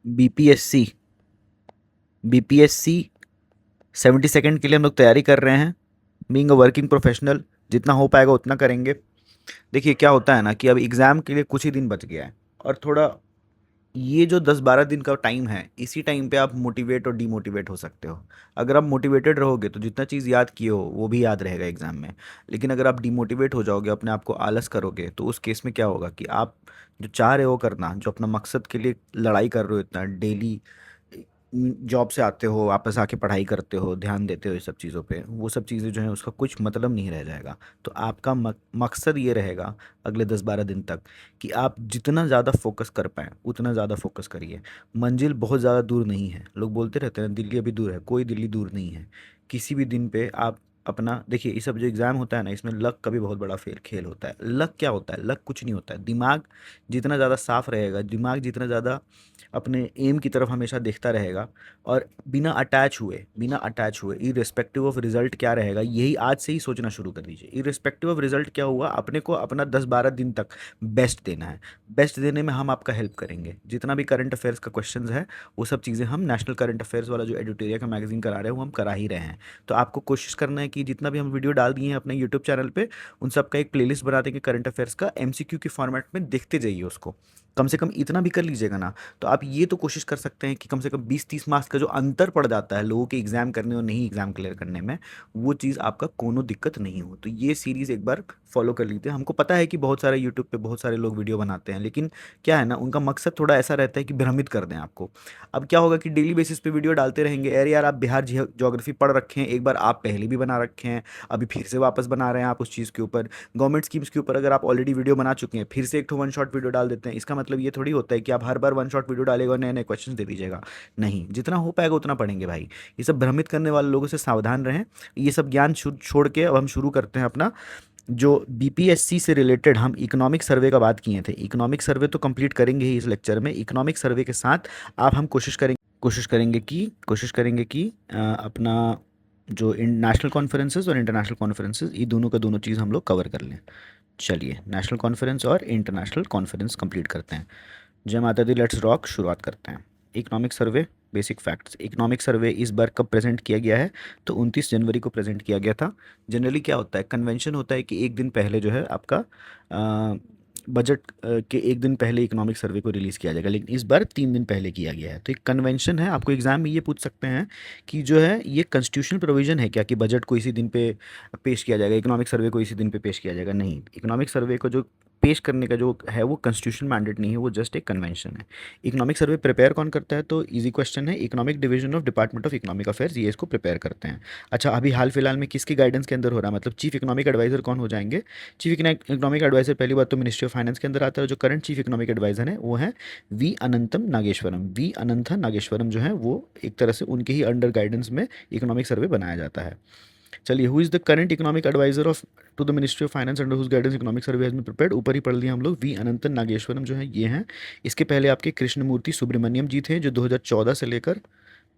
BPSC BPSC 72nd के लिए हम लोग तैयारी कर रहे हैं। बीइंग अ वर्किंग प्रोफेशनल जितना हो पाएगा उतना करेंगे। देखिए क्या होता है ना कि अब एग्ज़ाम के लिए कुछ ही दिन बच गया है, और थोड़ा ये जो 10-12 दिन का टाइम है, इसी टाइम पे आप मोटिवेट और डीमोटिवेट हो सकते हो। अगर आप मोटिवेटेड रहोगे तो जितना चीज़ याद किए हो वो भी याद रहेगा एग्ज़ाम में। लेकिन अगर आप डीमोटिवेट हो जाओगे, अपने आप को आलस करोगे, तो उस केस में क्या होगा कि आप जो चाह रहे हो करना, जो अपना मकसद के लिए लड़ाई कर रहे हो इतना डेली, जॉब से आते हो, वापस आके पढ़ाई करते हो, ध्यान देते हो इस सब चीज़ों पे, वो सब चीज़ें जो हैं उसका कुछ मतलब नहीं रह जाएगा। तो आपका मकसद ये रहेगा अगले 10-12 दिन तक कि आप जितना ज़्यादा फोकस कर पाएँ उतना ज़्यादा फोकस करिए। मंजिल बहुत ज़्यादा दूर नहीं है। लोग बोलते रहते हैं दिल्ली अभी दूर है, कोई दिल्ली दूर नहीं है। किसी भी दिन पे आप अपना देखिए, ये सब जो एग्ज़ाम होता है ना, इसमें लक का भी बहुत बड़ा फेल खेल होता है। लक क्या होता है? लक कुछ नहीं होता है। दिमाग जितना ज़्यादा साफ रहेगा, दिमाग जितना ज़्यादा अपने एम की तरफ हमेशा देखता रहेगा, और बिना अटैच हुए इर्रेस्पेक्टिव ऑफ रिजल्ट क्या रहेगा, यही आज से ही सोचना शुरू कर दीजिए। इर्रेस्पेक्टिव ऑफ रिजल्ट क्या हुआ, अपने को अपना 10-12 दिन तक बेस्ट देना है। बेस्ट देने में हम आपका हेल्प करेंगे। जितना भी करंट अफेयर्स का क्वेश्चंस है, वो सब चीज़ें हम नेशनल करंट अफेयर्स वाला जो एडिटोरिया का मैगजीन करा रहे हैं वो हम करा ही रहे हैं। तो आपको कोशिश करना है कि जितना भी हम वीडियो डाल दिए हैं अपने यूट्यूब चैनल पे, उन सब का एक प्लेलिस्ट बना देंगे करंट अफेयर्स का, एमसीक्यू के फॉर्मेट में देखते जाइए उसको। कम से कम इतना भी कर लीजिएगा ना, तो आप ये तो कोशिश कर सकते हैं कि कम से कम 20-30 मार्क्स का जो अंतर पड़ जाता है लोगों के एग्जाम करने और नहीं एग्जाम क्लियर करने में, वो चीज़ आपका कोनो दिक्कत नहीं हो। तो ये सीरीज़ एक बार फॉलो कर लीजिए। हमको पता है कि बहुत सारे यूट्यूब पे बहुत सारे लोग वीडियो बनाते हैं, लेकिन क्या है ना, उनका मकसद थोड़ा ऐसा रहता है कि भ्रमित कर दें आपको। अब क्या होगा कि डेली बेसिस पे वीडियो डालते रहेंगे, अरे यार आप बिहार ज्योग्राफी पढ़ रखे हैं, एक बार आप पहले भी बना रखे हैं, अभी फिर से वापस बना रहे हैं आप उस चीज़ के ऊपर। गवर्नमेंट स्कीम्स के ऊपर अगर आप ऑलरेडी वीडियो बना चुके हैं, फिर से एक तो वन शॉट वीडियो डाल देते हैं, इसका मतलब ये थोड़ी होता है कि आप हर बार वन शॉट वीडियो डालेगा और नए नए क्वेश्चन दे दीजिएगा। नहीं, जितना हो पाएगा उतना पढ़ेंगे भाई। ये सब भ्रमित करने वाले लोगों से सावधान रहें। ये सब ज्ञान छोड़ के अब हम शुरू करते हैं अपना जो बीपीएससी से रिलेटेड। हम इकोनॉमिक सर्वे का बात किए थे, इकोनॉमिक सर्वे तो कंप्लीट करेंगे ही इस लेक्चर में। इकोनॉमिक सर्वे के साथ आप हम कोशिश करेंगे कि अपना जो नेशनल कॉन्फ्रेंसेस और इंटरनेशनल कॉन्फ्रेंसेस, ये दोनों का दोनों चीज़ हम लोग कवर कर लें। चलिए, नेशनल कॉन्फ्रेंस और इंटरनेशनल कॉन्फ्रेंस कंप्लीट करते हैं। जय माता दी, लेट्स रॉक, शुरुआत करते हैं। Economic survey, basic facts. Economic survey इस बार कब प्रेजेंट किया गया है? तो 29 जनवरी को प्रेजेंट किया गया था। जनरली क्या होता है, कन्वेंशन होता है कि एक दिन पहले जो है आपका बजट के एक दिन पहले इकोनॉमिक सर्वे को रिलीज़ किया जाएगा, लेकिन इस बार 3 दिन पहले किया गया है। तो एक कन्वेंशन है। आपको एग्जाम में ये पूछ सकते हैं कि जो है ये कॉन्स्टिट्यूशनल प्रोविजन है क्या कि बजट को इसी दिन पे पेश किया जाएगा, इकोनॉमिक सर्वे को इसी दिन पे पेश किया जाएगा? नहीं, इकोनॉमिक सर्वे को जो पेश करने का जो है वो कॉन्स्टिट्यूशन मैंडेट नहीं है, वो जस्ट एक कन्वेंशन है। इकोनॉमिक सर्वे प्रिपेयर कौन करता है? तो इजी क्वेश्चन है, economic division of department of economic affairs, ये इसको प्रिपेयर करते हैं। अच्छा, अभी हाल फिलहाल में किसकी गाइडेंस के अंदर हो रहा है, मतलब चीफ इकोनॉमिक एडवाइजर कौन हो जाएंगे? चीफ इकोनॉमिक एडवाइजर पहली बात तो मिनिस्ट्री ऑफ फाइनेंस के अंदर आता है। जो करंट चीफ इकोनॉमिक एडवाइजर है वो है वी अनंतम नागेश्वरम। वी अनंथा नागेश्वरम जो है वो एक तरह से उनके ही अंडर गाइडेंस में इकोनॉमिक सर्वे बनाया जाता है। चलिए, who is the current economic adviser of to the ministry of finance under whose guidance economic survey has been prepared? ऊपर ही पढ़ लिया हम लोग, वी अनंतन नागेश्वरम जो है ये हैं। इसके पहले आपके कृष्णमूर्ति सुब्रमण्यम जी थे, जो 2014 से लेकर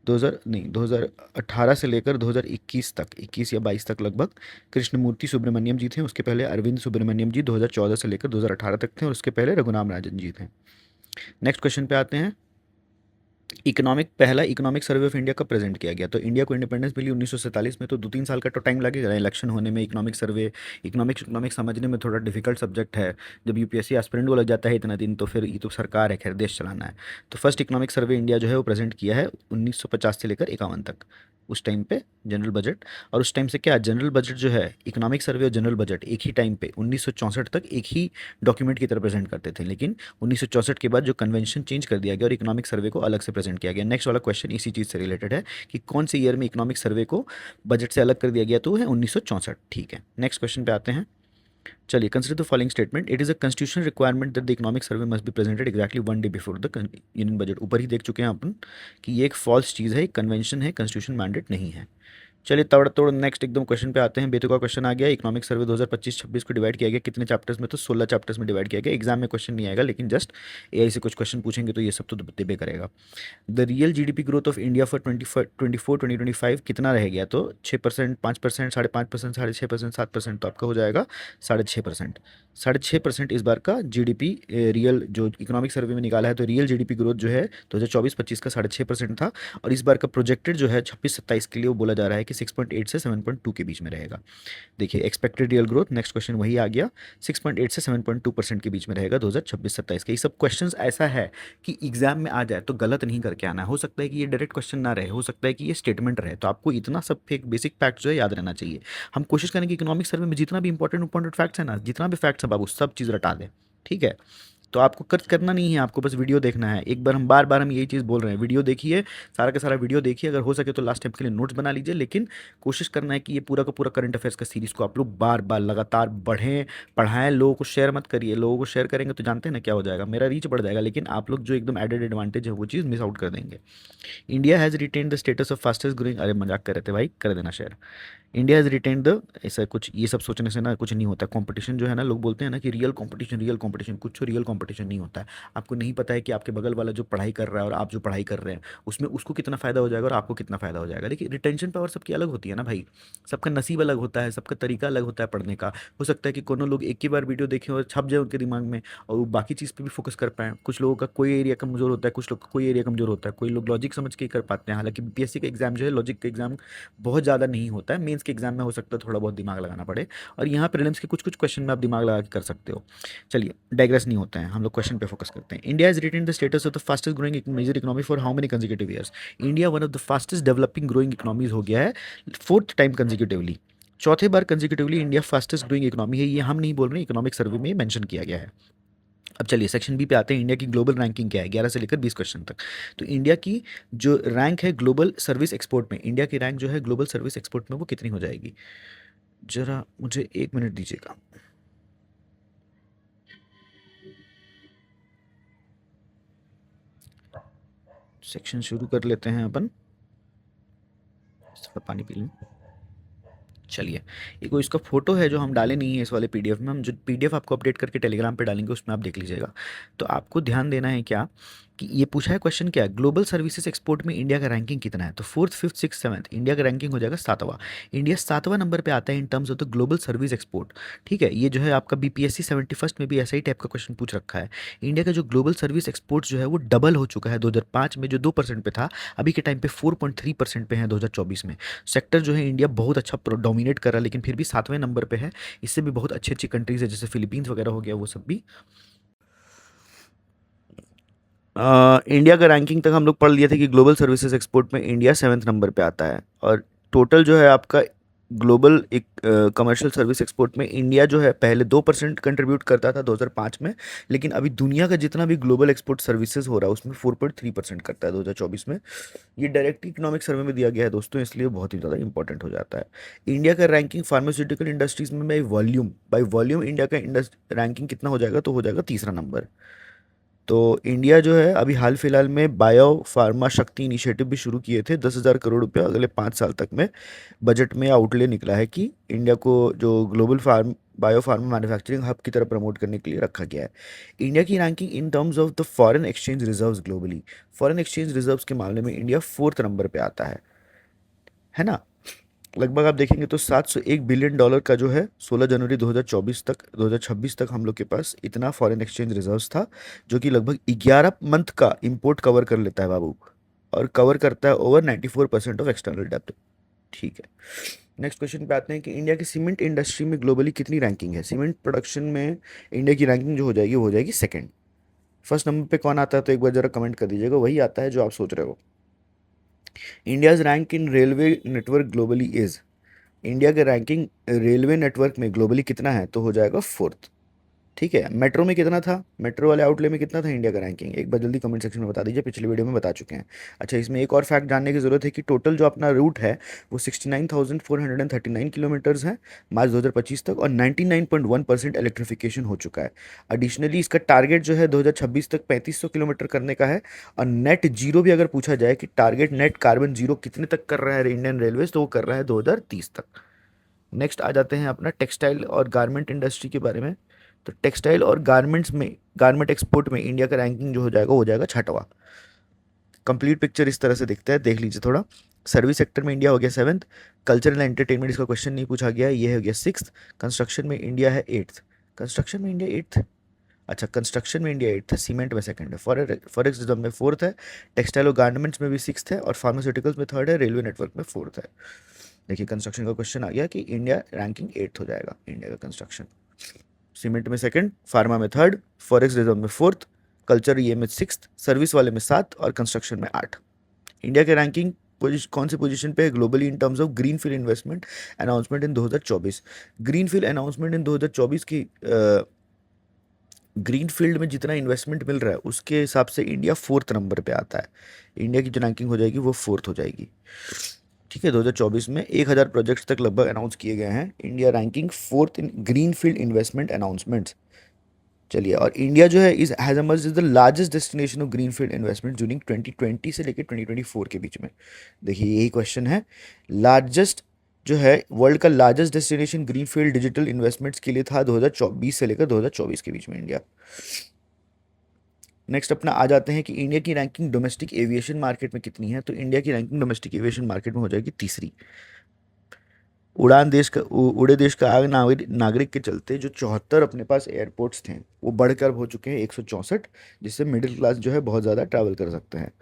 2000 नहीं 2018 से लेकर 2021 तक, 21 या 22 तक लगभग कृष्णमूर्ति सुब्रमण्यम जी थे। उसके पहले अरविंद सुब्रमण्यम जी 2014 से लेकर 2018 तक थे, और उसके पहले रघुराम राजन जी थे। नेक्स्ट क्वेश्चन पे आते हैं। पहला इकोनॉमिक सर्वे ऑफ इंडिया कब प्रेजेंट किया गया? तो इंडिया को इंडिपेंडेंस मिली 1947 में, तो 2-3 साल का तो टाइम लगेगा इलेक्शन होने में। इकोनॉमिक सर्वे, इकोनॉमिक समझने में थोड़ा डिफिकल्ट सब्जेक्ट है। जब यूपीएससी एस्पिरेंट को लग जाता है इतना दिन, तो फिर ये तो सरकार है, खैर देश चलाना है। तो फर्स्ट इकोनॉमिक सर्वे इंडिया जो है वो प्रेजेंट किया है 1950 से लेकर 51 तक। उस टाइम पे जनरल बजट, और उस टाइम से क्या जनरल बजट जो है, इकोनॉमिक सर्वे और जनरल बजट एक ही टाइम पे 1964 तक एक ही डॉक्यूमेंट की तरह प्रेजेंट करते थे, लेकिन 1964 के बाद जो कन्वेंशन चेंज कर दिया गया और इकोनॉमिक सर्वे को अलग से प्रेजेंट किया गया। नेक्स्ट वाला क्वेश्चन इसी चीज़ से रिलेटेड है कि कौन से ईयर में इकोनॉमिक सर्वे को बजट से अलग कर दिया गया, तो वो है 1964। ठीक है, नेक्स्ट क्वेश्चन पे आते हैं। चलिए, consider the following statement, it is a constitutional requirement that the economic survey must be presented exactly 1 day before the union budget. ऊपर ही देख चुके हैं अपन कि ये एक फॉल्स चीज़ है, एक कन्वेंशन है, कॉन्स्टिट्यूशन मैंडेट नहीं है। चलिए ताबड़तोड़ नेक्स्ट एकदम क्वेश्चन पे आते हैं। बेतुका क्वेश्चन आ गया। इकोनॉमिक सर्वे 2025-26 को डिवाइड किया गया कितने चैप्टर्स में? तो 16 चैप्टर्स में डिवाइड किया गया। एग्जाम में क्वेश्चन नहीं आएगा, लेकिन जस्ट एआई से कुछ क्वेश्चन पूछेंगे तो ये सब तो दिबे करेगा। The real GDP growth of India for 2024-2025 कितना रह गया? तो 6%, 5%, 5.5%, 6.5%, 7%। तो आपका हो जाएगा 6.5%। 6.5% इस बार का जीडीपी रियल जो इकोनॉमिक सर्वे में निकाला है। तो रियल जीडीपी ग्रोथ जो है 2024-25 का 6.5% था, और इस बार का प्रोजेक्टेड जो है 26-27 के लिए वो बोला जा रहा है कि 6.8 से 7.2 के बीच में रहेगा। देखिए expected real growth, next question वही आ गया, 6.8 से 7.2% के बीच में रहेगा 2026-27 के। ये सब क्वेश्चंस ऐसा है कि एग्जाम में आ जाए तो गलत नहीं करके आना है। हो सकता है कि ये डायरेक्ट क्वेश्चन ना रहे, हो सकता है कि ये स्टेटमेंट रहे, तो आपको इतना सब फेक बेसिक फैक्ट जो है याद रहना चाहिए। हम कोशिश करें कि इकोनॉमिक सर्वे में जितना भी इंपॉर्टेंट फैक्ट्स है ना, जितना भी फैक्ट्स है बाबू, सब चीज़ रटा दें। ठीक है, तो आपको खर्च करना नहीं है, आपको बस वीडियो देखना है। एक बार हम बार बार हम यही चीज़ बोल रहे हैं, वीडियो देखिए, सारा का सारा वीडियो देखिए। अगर हो सके तो लास्ट टाइम के लिए नोट्स बना लीजिए, लेकिन कोशिश करना है कि ये पूरा का पूरा करंट अफेयर्स का सीरीज़ को आप लोग बार बार लगातार बढ़ें, पढ़ाएं। लोगों को शेयर मत करिए, लोगों को शेयर करेंगे तो जानते हैं ना क्या हो जाएगा, मेरा रीच बढ़ जाएगा, लेकिन आप लोग जो एकदम एडेड एडवांटेज है वो चीज़ मिस आउट कर देंगे। India has retain the status of fastest growing, अरे मजाक कर रहे थे भाई, कर देना share. India has retain the, ऐसा कुछ ये सब सोचने से ना कुछ नहीं होता। कंपटीशन जो है ना, लोग बोलते हैं ना कि रियल कंपटीशन, रियल कंपटीशन, कुछ रियल कंपटीशन नहीं होता है। आपको नहीं पता है कि आपके बगल वाला जो पढ़ाई कर रहा है और आप जो पढ़ाई कर रहे हैं उसमें उसको कितना फ़ायदा हो जाएगा और आपको कितना फ़ायदा हो जाएगा। देखिए रिटेंशन पावर सबकी अलग होती है ना भाई, सबका नसीब अलग होता है, सबका तरीका अलग होता है पढ़ने का। हो सकता है कि कोनो लोग एक ही बार वीडियो देखें और छप जाए उनके दिमाग में, और वो बाकी चीज़ पे भी फोकस कर पाएँ। कुछ लोगों का कोई एरिया कमज़ोर होता है, कुछ लोग का कोई एरिया कमज़ोर होता है। कोई लोग लॉजिक समझ के ही कर पाते हैं। हालांकि बीपीएससी का एग्जाम जो है लॉजिक का एग्जाम बहुत ज़्यादा नहीं होता है। मेंस के एग्जाम में हो सकता है थोड़ा बहुत दिमाग लगाना पड़े, और यहाँ प्रीलिम्स के कुछ कुछ क्वेश्चन में आप दिमाग लगा के कर सकते हो। चलिए डाइग्रेस नहीं होते हैं, हम लोग क्वेश्चन पे फोकस करते हैं। India is retain the status of the fastest growing major economy for how many consecutive years? India one of the fastest developing growing economies हो गया है फोर्थ टाइम कंसेक्यूटिवली। चौथे बार consecutively India fastest growing economy है। ये हम नहीं बोल रहे, इकोनॉमिक सर्वे में मेंशन किया गया है। अब चलिए सेक्शन बी पे आते हैं। इंडिया की ग्लोबल रैंकिंग क्या है, 11 से लेकर 20 क्वेश्चन तक। तो इंडिया की जो रैंक है ग्लोबल सर्विस एक्सपोर्ट में, इंडिया की रैंक जो है ग्लोबल सर्विस एक्सपोर्ट में वो कितनी हो जाएगी? जरा मुझे 1 मिनट दीजिएगा। सेक्शन शुरू कर लेते हैं अपन। पानी पी लें। चलिए, ये कोई इसका फोटो है जो हम डाले नहीं है इस वाले पीडीएफ में। हम जो पीडीएफ आपको अपडेट करके टेलीग्राम पे डालेंगे उसमें आप देख लीजिएगा। तो आपको ध्यान देना है क्या कि ये पूछा है क्वेश्चन, क्या है ग्लोबल सर्विसेज एक्सपोर्ट में इंडिया का रैंकिंग कितना है? तो fourth, fifth, six, seventh, India का रैंकिंग हो जाएगा 7वां। इंडिया 7वां नंबर पे आता है in terms of the global service export. ठीक है, ये जो है आपका बीपीएससी 71st में भी ऐसा ही टाइप का क्वेश्चन पूछ रखा है। इंडिया का जो ग्लोबल सर्विस एक्सपोर्ट जो है वो डबल हो चुका है। 2005 में जो 2% पे था, अभी के टाइम पे 4.3% पे है 2024 में। सेक्टर जो है इंडिया बहुत अच्छा डोमिनेट कर रहा है, लेकिन फिर भी 7वें नंबर पे है। इससे भी बहुत अच्छी अच्छी कंट्रीज है, जैसे फिलीपींस वगैरह हो गया, वो सब भी। इंडिया का रैंकिंग तक हम लोग पढ़ लिए थे कि ग्लोबल सर्विसेज एक्सपोर्ट में इंडिया 7वें नंबर पे आता है, और टोटल जो है आपका ग्लोबल एक कमर्शियल सर्विस एक्सपोर्ट में इंडिया जो है पहले 2% कंट्रीब्यूट करता था 2005 में, लेकिन अभी दुनिया का जितना भी ग्लोबल एक्सपोर्ट सर्विसेज हो रहा है उसमें 4.3% करता है 2024 में। ये डायरेक्ट इकोनॉमिक सर्वे में दिया गया है दोस्तों, इसलिए बहुत ही ज़्यादा इंपॉर्टेंट हो जाता है। इंडिया का रैंकिंग फार्मास्यूटिकल इंडस्ट्रीज में बाई वॉल्यूम इंडिया का रैंकिंग कितना हो जाएगा? तो हो जाएगा तीसरा नंबर। तो इंडिया जो है अभी हाल फिलहाल में बायो फार्मा शक्ति इनिशिएटिव भी शुरू किए थे। 10,000 करोड़ रुपया अगले 5 साल तक में बजट में आउटले निकला है कि इंडिया को जो global bio pharma manufacturing hub की तरफ प्रमोट करने के लिए रखा गया है। इंडिया की ranking in terms of the foreign exchange reserves globally, foreign exchange reserves के मामले में इंडिया फोर्थ नंबर पे आता है ना। लगभग आप देखेंगे तो $701 बिलियन का जो है 16 जनवरी 2026 तक हम लोग के पास इतना फॉरेन एक्सचेंज रिजर्व्स था, जो कि लगभग 11 मंथ का इंपोर्ट कवर कर लेता है बाबू, और कवर करता है ओवर 94% ऑफ एक्सटर्नल डेब्ट। ठीक है, नेक्स्ट क्वेश्चन पे आते हैं कि इंडिया की सीमेंट इंडस्ट्री में ग्लोबली कितनी रैंकिंग है? सीमेंट प्रोडक्शन में इंडिया की रैंकिंग जो हो जाएगी वो हो जाएगी सेकंड। फर्स्ट नंबर पे कौन आता है? तो एक बार जरा कमेंट कर दीजिएगा, वही आता है जो आप सोच रहे हो। India's rank in railway network globally is, India के रैंकिंग रेलवे नेटवर्क में ग्लोबली कितना है? तो हो जाएगा फोर्थ। ठीक है, मेट्रो में कितना था, मेट्रो वाले आउटले में कितना था इंडिया का रैंकिंग, एक बार जल्दी कमेंट सेक्शन में बता दीजिए, पिछले वीडियो में बता चुके हैं। अच्छा, इसमें एक और फैक्ट जानने की ज़रूरत है कि टोटल जो अपना रूट है वो 69,439 किलोमीटर्स है मार्च 2025 तक, और 99.1% इलेक्ट्रिफिकेशन हो चुका है। एडिशनली इसका टारगेट जो है 2026 तक 3500 किलोमीटर करने का है, और नेट जीरो भी अगर पूछा जाए कि टारगेट नेट कार्बन जीरो कितने तक कर रहा है इंडियन रेलवेज, तो वो कर रहा है 2030 तक। नेक्स्ट आ जाते हैं अपना टेक्सटाइल और गारमेंट इंडस्ट्री के बारे में। तो टेक्सटाइल और गारमेंट्स में, गारमेंट एक्सपोर्ट में इंडिया का रैंकिंग जो हो जाएगा छठवां। कंप्लीट पिक्चर इस तरह से दिखता है, देख लीजिए थोड़ा। सर्विस सेक्टर में इंडिया हो गया 7th, कल्चरल एंटरटेनमेंट इसका क्वेश्चन नहीं पूछा गया, ये हो गया 6th, कंस्ट्रक्शन में इंडिया है 8th। कंस्ट्रक्शन में इंडिया 8th, अच्छा कंस्ट्रक्शन में इंडिया 8th है, सीमेंट में 2nd है, फॉरेक्स रिजर्व में 4th है, टेक्सटाइल और गारमेंट्स में भी 6th है, और फार्मास्यूटिकल्स में 3rd है, रेलवे नेटवर्क में 4th है। देखिए कंस्ट्रक्शन का क्वेश्चन आ गया कि इंडिया रैंकिंग 8th हो जाएगा, इंडिया का कंस्ट्रक्शन। सीमेंट में 2nd, फार्मा में 3rd, फॉरेक्स रिजर्व में 4th, कल्चर ये में 6th, सर्विस वाले में 7 और कंस्ट्रक्शन में 8। इंडिया के रैंकिंग कौन सी पोजीशन पे है globally in terms of greenfield investment announcement in 2024? Greenfield announcement इन 2024 की ग्रीनफील्ड में जितना इन्वेस्टमेंट मिल रहा है उसके हिसाब से इंडिया 4th नंबर पे आता है। इंडिया की जो रैंकिंग हो जाएगी वो 4th हो जाएगी। ठीक है, 2024 में 1000 प्रोजेक्ट्स तक लगभग अनाउंस किए गए हैं। इंडिया रैंकिंग 4th इन ग्रीनफील्ड इन्वेस्टमेंट अनाउंसमेंट्स। चलिए, और इंडिया जो है is has emerged is the largest destination of greenfield investment during 2020 से लेकर 2024 के बीच में। देखिए यही क्वेश्चन है, लार्जेस्ट जो है वर्ल्ड का largest destination greenfield digital investments के लिए था 2020 से लेकर 2024 के बीच में इंडिया। नेक्स्ट अपना आ जाते हैं कि इंडिया की रैंकिंग डोमेस्टिक एविएशन मार्केट में कितनी है। तो इंडिया की रैंकिंग डोमेस्टिक एविएशन मार्केट में हो जाएगी तीसरी। उड़े देश का आग नागरिक के चलते जो 74 अपने पास एयरपोर्ट्स थे वो बढ़कर हो चुके हैं 164, जिससे मिडिल क्लास जो है बहुत ज़्यादा ट्रैवल कर सकते हैं।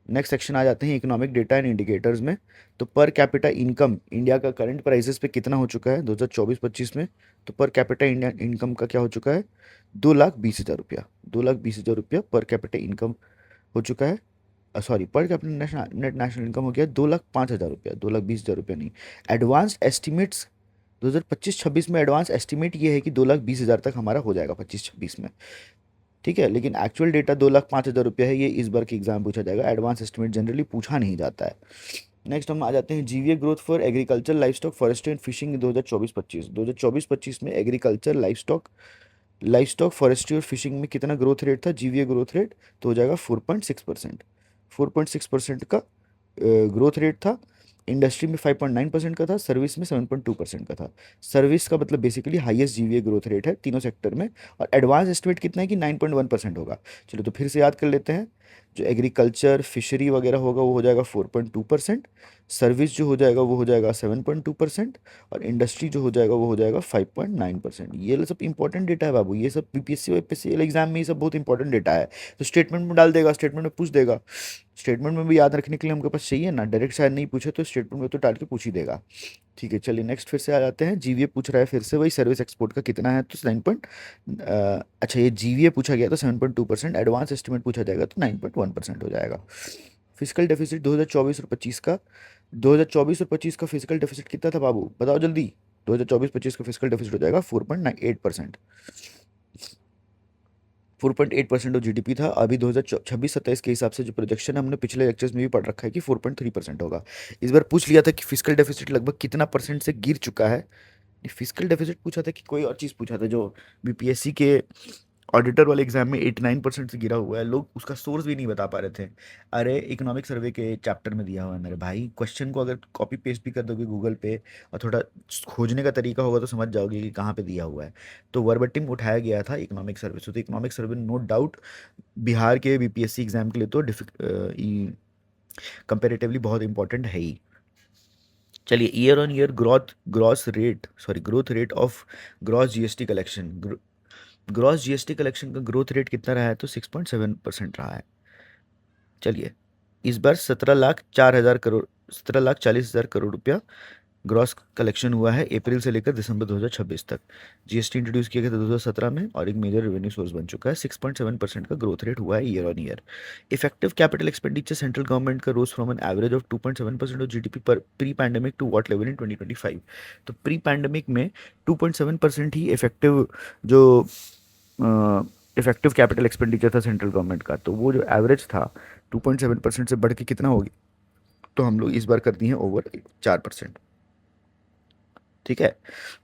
नेक्स्ट सेक्शन आ जाते हैं इकोनॉमिक डेटा एंड इंडिकेटर्स में। तो पर कैपिटा इनकम इंडिया का करंट प्राइसेस पे कितना हो चुका है 2024-25 में। तो पर कैपिटा इंडिया इनकम का क्या हो चुका है, 2,20,000 रुपया। 2,20,000 रुपया पर कैपिटा इनकम हो चुका है। Sorry, per capita net national income हो गया 2,05,000 रुपया, 2,20,000 रुपया नहीं। एडवांस एस्टिमेट्स 2025-26 में एडवांस एस्टिमेट ये है कि 2,20,000 तक हमारा हो जाएगा 25-26 में। ठीक है, लेकिन एक्चुअल डेटा 2,05,000 रुपया है, ये इस बार के एग्जाम पूछा जाएगा, एडवांस एस्टिमेट जनरली पूछा नहीं जाता है। नेक्स्ट हम आ जाते हैं GVA growth for agriculture, life stock, forestry and fishing 2024-25 में एग्रीकल्चर, लाइफ स्टॉक, फॉरेस्ट्री और फिशिंग में कितना ग्रोथ रेट था जीवीए ग्रोथ रेट, तो हो जाएगा 4.6%। 4.6% का ग्रोथ रेट था। इंडस्ट्री में 5.9% का था, सर्विस में 7.2% का था। सर्विस का मतलब basically highest GVA growth rate है तीनों सेक्टर में, और एडवांस एस्टिमेट कितना है कि 9.1% होगा। चलो तो फिर से याद कर लेते हैं, जो एग्रीकल्चर फिशरी वगैरह होगा वो हो जाएगा 4.2%, सर्विस जो हो जाएगा वो हो जाएगा 7.2%, और इंडस्ट्री जो हो जाएगा वो हो जाएगा 5.9%। ये सब इंपॉर्टेंट डेटा है बाबू, ये सब बीपीएससी वीपीएससी एग्जाम में ये सब बहुत इंपॉर्टेंट डेटा है। तो स्टेटमेंट में डाल देगा, स्टेटमेंट में पूछ देगा, स्टेटमेंट में भी याद रखने के लिए हमके पास चाहिए ना, डायरेक्ट शायद नहीं पूछे तो स्टेटमेंट में तो डाल के पूछ ही देगा। ठीक है, चलिए नेक्स्ट फिर से आ जाते हैं, जीवीए पूछ रहा है फिर से वही, सर्विस एक्सपोर्ट का कितना है तो 9 अच्छा ये जीवीए पूछा गया तो 7.2%, एडवांस एस्टिमेट पूछा जाएगा तो 9.1% हो जाएगा। फिजिकल डेफिसिट 2024 और 25 का, 2024 और 25 का फिजिकल डेफिसिट कितना था बाबू बताओ जल्दी। 2024-25 का फिजिकल डेफिसिट हो जाएगा 4.8%। 4.8% ऑफ जीडीपी था। अभी 2026-27 के हिसाब से जो प्रोजेक्शन है, हमने पिछले लेक्चर्स में भी पढ़ रखा है कि 4.3% होगा। इस बार पूछ लिया था कि फिजिकल डेफिसिट लगभग कितना परसेंट से गिर चुका है। फिजिकल डेफिसिट पूछा था कि कोई और चीज़ पूछा था, जो बीपीएससी के ऑडिटर वाले एग्जाम में 89% से गिरा हुआ है, लोग उसका सोर्स भी नहीं बता पा रहे थे। अरे इकोनॉमिक सर्वे के चैप्टर में दिया हुआ है मेरे भाई, क्वेश्चन को अगर कॉपी पेस्ट भी कर दोगे गूगल पे और थोड़ा खोजने का तरीका होगा तो समझ जाओगे कि कहाँ पे दिया हुआ है। तो वर्बटिम उठाया गया था इकोनॉमिक सर्वे से, तो economic survey no doubt Bihar के बीपीएससी एग्जाम के लिए तो कंपेरेटिवली बहुत इंपॉर्टेंट है ही। चलिए, year on year growth rate of gross GST collection, gross GST collection का ग्रोथ रेट कितना रहा है तो 6.7% रहा है। चलिए, इस बार 17,40,000 करोड़ 17,40,000 करोड़ रुपया ग्रॉस कलेक्शन हुआ है अप्रैल से लेकर दिसंबर 2026 तक। जीएसटी इंट्रोड्यूस किया गया था 2017 में और एक मेजर रेवेन्यू सोर्स बन चुका है। 6.7% का ग्रोथ रेट हुआ है year on year. Effective capital expenditure central government का rose from an average of 2.7% of GDP पर pre pandemic to what level in 2025। तो प्री पैंडेमिक में 2.7% ही इफेक्टिव जो इफेक्टिव कैपिटल एक्सपेंडिचर था सेंट्रल गवर्नमेंट का, तो वो जो एवरेज था 2.7% से बढ़ के कितना होगी, तो हम लोग इस बार कर दिए हैं ओवर 4%। ठीक है।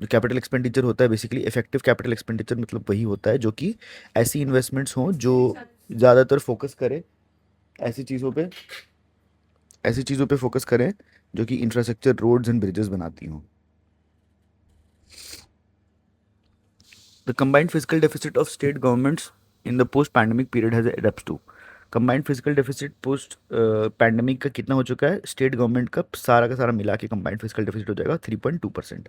जो कैपिटल एक्सपेंडिचर होता है बेसिकली इफेक्टिव कैपिटल एक्सपेंडिचर मतलब वही होता है जो कि ऐसी इन्वेस्टमेंट्स हों जो ज़्यादातर फोकस करे ऐसी चीज़ों पे ऐसी चीज़ों पे फोकस करें जो कि इंफ्रास्ट्रक्चर, रोड्स एंड ब्रिजेस बनाती हों। The combined fiscal deficit of state governments in the post pandemic period has adapt to. Combined fiscal deficit post pandemic का कितना हो चुका है स्टेट गवर्नमेंट का सारा मिला के कंबाइंड फिजिकल डेफिसिट हो जाएगा 3.2%।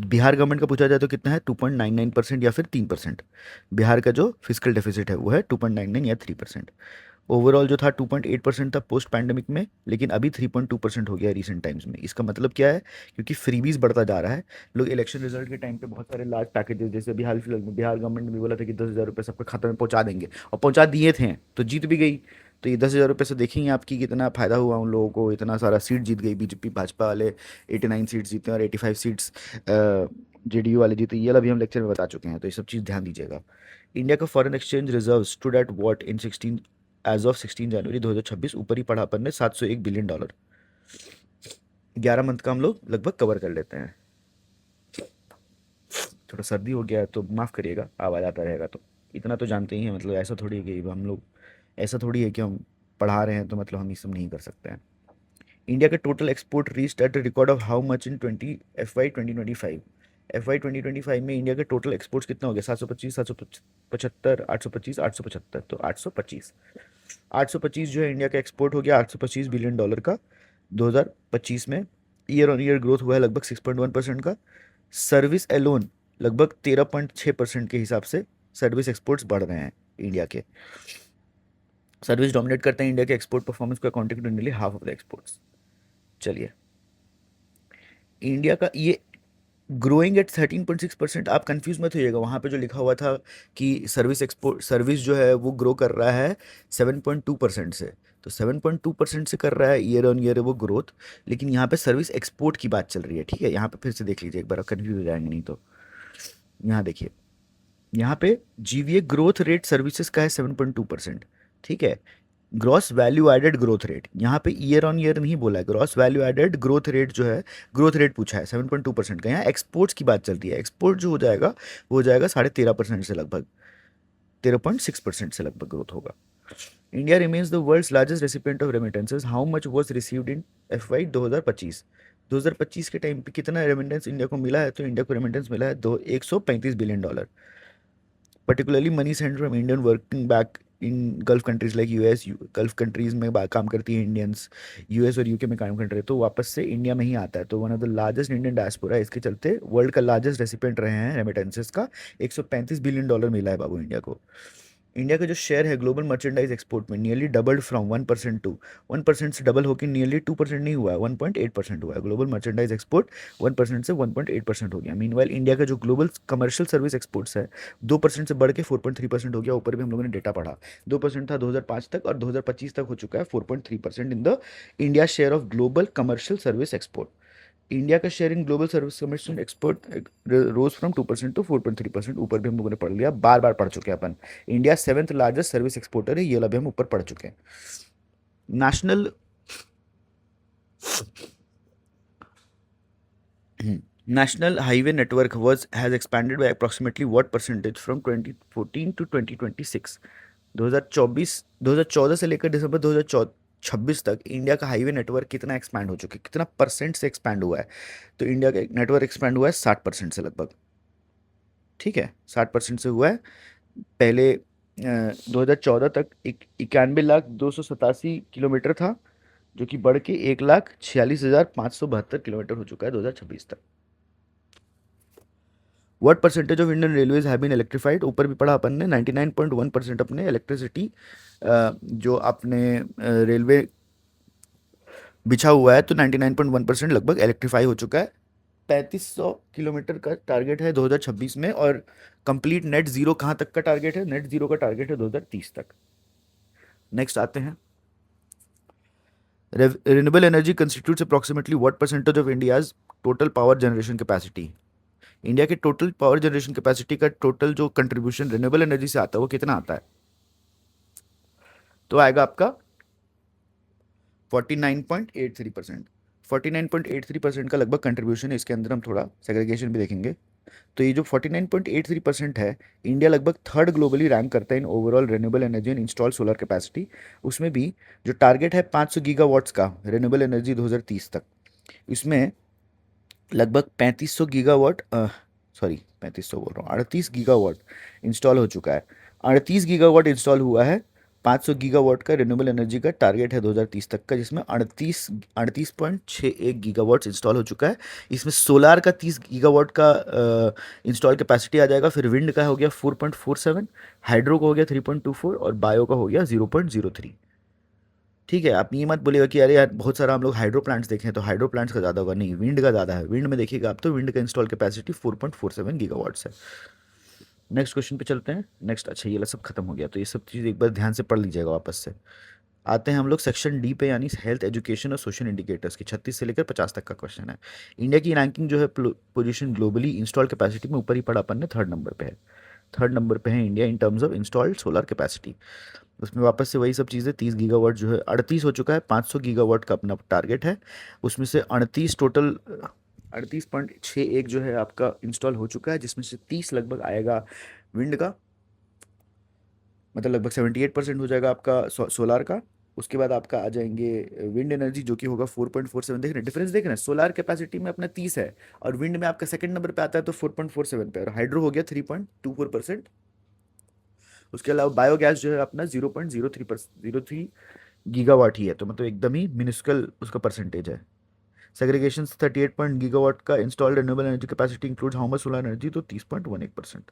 बिहार गवर्नमेंट का पूछा जाए तो कितना है 2.99% या फिर 3%। बिहार का जो फिजिकल डेफिसिट है वो है 2.99 या 3%। ओवरऑल जो था 2.8% था पोस्ट पैंडेमिक में, लेकिन अभी 3.2% हो गया रिसेंट टाइम्स में। इसका मतलब क्या है, क्योंकि फ्रीबीज बढ़ता जा रहा है। लोग इलेक्शन रिजल्ट के टाइम पे बहुत सारे लार्ज पैकेजेस, जैसे अभी हाल फिलहाल में बिहार गवर्नमेंट ने भी बोला था कि 10,000 रुपये सबके खाते में पहुंचा देंगे, और पहुंचा दिए थे तो जीत भी गई। तो ये 10,000 रुपये से देखेंगे आपकी कितना फायदा हुआ उन लोगों को, इतना सारा सीट जीत गई बीजेपी भाजपा वाले, 89 सीट्स जीते और 85 सीट्स जेडीयू वाले जीते। ये अभी हम लेक्चर में बता चुके हैं, तो ये सब चीज़ ध्यान दीजिएगा। इंडिया का foreign exchange reserve stood at what in 16 as of 16 January 2026। ऊपर ही पढ़ा अपन ने $701 बिलियन। 11 मंथ का हम लोग लगभग कवर कर लेते हैं। थोड़ा सर्दी हो गया है तो माफ़ करिएगा, आवाज़ आता रहेगा। तो इतना तो जानते ही हैं, मतलब ऐसा थोड़ी है कि हम लोग, ऐसा थोड़ी है कि हम पढ़ा रहे हैं तो मतलब हम ये सब नहीं कर सकते हैं। इंडिया का total export reached at a record of how much in FY 2025। FY 2025 में इंडिया के टोटल एक्सपोर्ट्स कितना हो गया, 725, 775, 825, 875, तो 825। 825 जो है इंडिया का एक्सपोर्ट हो गया $825 बिलियन का 2025 में। ईयर ऑन ईयर ग्रोथ हुआ है लगभग 6.1% का। सर्विस एलोन लगभग 13.6% के हिसाब से सर्विस एक्सपोर्ट्स बढ़ रहे हैं इंडिया के। सर्विस डोमिनेट करते हैं इंडिया के एक्सपोर्ट परफॉर्मेंस को, accounting to nearly half of the exports. चलिए, इंडिया का ये ग्रोइंग एट 13.6%। आप कंफ्यूज मत होइएगा, वहाँ पे जो लिखा हुआ था कि सर्विस जो है वो ग्रो कर रहा है 7.2% से, तो 7.2% से कर रहा है ईयर ऑन ईयर वो ग्रोथ। लेकिन यहाँ पे सर्विस एक्सपोर्ट की बात चल रही है, ठीक है। यहाँ पे फिर से देख लीजिए एक बार, कंफ्यूज हो जाएंगे नहीं तो। यहाँ देखिए, यहाँ पे जीवीए ग्रोथ रेट सर्विसेज का है 7.2%, ठीक है। Gross value added growth rate, यहाँ पे ईयर ऑन ईयर नहीं बोला है, gross value added growth rate जो है, ग्रोथ रेट पूछा है 7.2% का। यहाँ एक्सपोर्ट्स की बात चल रही है। एक्सपोर्ट जो हो जाएगा वो हो जाएगा 13.5% से लगभग 13.6% से लगभग ग्रोथ होगा। India remains the world's largest recipient of remittances. How much was received in FY 2025। 2025 के टाइम पे कितना रेमिटेंस इंडिया को मिला है, तो इंडिया को रेमिटेंस मिला है $135 billion. Particularly money send from Indian working back in gulf countries like US. Gulf countries में काम करती है इंडियंस, यूएस और यूके में काम कर रहे हैं, तो वापस से इंडिया में ही आता है। तो one of the largest Indian diaspora, इसके चलते वर्ल्ड का लार्जेस्ट रेसिपेंट रहे हैं रेमिटेंसेस का। $135 बिलियन मिला है बाबू इंडिया को। इंडिया का जो शेयर है ग्लोबल मर्चेंडाइज एक्सपोर्ट में नियरली डबल्ड फ्रॉम 1% टू 1% से डबल होकर नियरली 2% नहीं हुआ है, 1.8% हुआ है। ग्लोबल मर्चेंडाइज एक्सपोर्ट 1% से 1.8% हो गया। मीनवाइल इंडिया का जो ग्लोबल कमर्शियल सर्विस एक्सपोर्ट्स है 2% से बढ़ के 4.3% हो गया। ऊपर भी हम लोगों ने डेटा पढ़ा, 2% था 2005 तक और 2025 तक हो चुका है 4.3% in the India share of global commercial service export. India का share in global service commission export rose from 2% to 4.3%। ऊपर भी हम लोगों ने पढ़ लिया, बार बार पढ़ चुके हैं अपन। India 7th largest service exporter है, ये वाला भी हम ऊपर पढ़ चुके हैं। National national highway network was has expanded by approximately what percentage from 2014 to 2026। 2014 से लेकर दिसंबर 2026 तक इंडिया का हाईवे नेटवर्क कितना एक्सपैंड हो चुका है, कितना परसेंट से एक्सपैंड हुआ है, तो इंडिया का नेटवर्क एक्सपैंड हुआ है 60% से लगभग, ठीक है। 60% से हुआ है। पहले 2014 तक 91,287 किलोमीटर था, जो कि बढ़ के 1,46,572 किलोमीटर हो चुका है 2026 तक। What percentage of Indian railways have been electrified. ऊपर भी पढ़ा अपन ने, 99.1% अपने इलेक्ट्रिसिटी जो अपने रेलवे बिछा हुआ है, तो 99.1% लगभग इलेक्ट्रीफाई हो चुका है। 3500 किलोमीटर का टारगेट है 2026 में, और कंप्लीट नेट जीरो कहाँ तक का टारगेट है? नेट जीरो का टारगेट है 2030 तक। नेक्स्ट आते हैं, renewable energy constitutes approximately what percentage of India's total power generation capacity? India के टोटल पावर जनरेशन कैपेसिटी का टोटल जो कंट्रीब्यूशन रिन्यूएबल एनर्जी से आता है वो कितना आता है? तो आएगा आपका 49.83%। 49.83% का लगभग कंट्रीब्यूशन है। इसके अंदर हम थोड़ा सेग्रीगेशन भी देखेंगे। तो ये जो 49.83% है, इंडिया लगभग थर्ड ग्लोबली रैंक करता है in overall renewable energy and install solar capacity. उसमें भी जो टारगेट है 500 गीगावाट्स का रिन्यूएबल एनर्जी 2030 तक, इसमें लगभग 3500 गीगावाट, सॉरी 3500 बोल रहा हूँ, 38 गीगावाट इंस्टॉल हो चुका है। 38 गीगावाट इंस्टॉल हुआ है। 500 गीगावाट का रिन्यूएबल एनर्जी का टारगेट है 2030 तक का, जिसमें 38.61 गीगावाट इंस्टॉल हो चुका है। इसमें सोलार का 30 गीगावाट का इंस्टॉल कैपेसिटी आ जाएगा। फिर विंड का हो गया 4.47, हाइड्रो का हो गया 3.24, और बायो का हो गया 0.03। ठीक है, आप ये मत बोलिएगा कि अरे यार बहुत सारा हम लोग हाइड्रो प्लांट्स देखे हैं तो हाइड्रो प्लांट्स का ज़्यादा होगा। नहीं, विंड का ज़्यादा है। विंड में देखिएगा आप, तो विंड का इंस्टॉल कैपेसिटी 4.47 गीगावाट्स है। नेक्स्ट क्वेश्चन पे चलते हैं। नेक्स्ट, अच्छा ये सब खत्म हो गया, तो ये सब चीज़ एक बार ध्यान से पढ़ लीजिएगा वापस से। आते हैं हम लोग सेक्शन डी पे, यानी हेल्थ एजुकेशन और सोशल इंडिकेटर्स की। 36 से लेकर 50 तक का क्वेश्चन है। इंडिया की रैंकिंग जो है पोजीशन ग्लोबली इंस्टॉल कैपेसिटी में, ऊपर ही पढ़ा अपन ने, थर्ड नंबर पे है। थर्ड नंबर पे है India in terms of installed solar capacity. उसमें वापस से वही सब चीज़ें, 30 गीगावाट जो है 38 हो चुका है। 500 गीगावाट का अपना टारगेट है। उसमें से 38 टोटल, 38.61 जो है आपका इंस्टॉल हो चुका है, जिसमें से 30 लगभग आएगा विंड का, मतलब लगभग 78% हो जाएगा आपका सोलार का। उसके बाद आपका आ जाएंगे विंड एनर्जी, जो कि होगा 4.47। देख रहे हैं डिफरेंस, देख रहे हैं? सोलार कैपेसिटी में अपना 30 है, और विंड में आपका सेकंड नंबर पे आता है तो 4.47 पे, और हाइड्रो हो गया 3.24%। उसके अलावा बायोगैस जो है अपना 0.03 गीगावाट ही है, तो मतलब एकदम ही मिनिस्कल उसका परसेंटेज है। सेग्रीगेशन 38 पॉइंट गीगावाट का installed renewable energy capacity includes how much solar energy, तो 30.18%।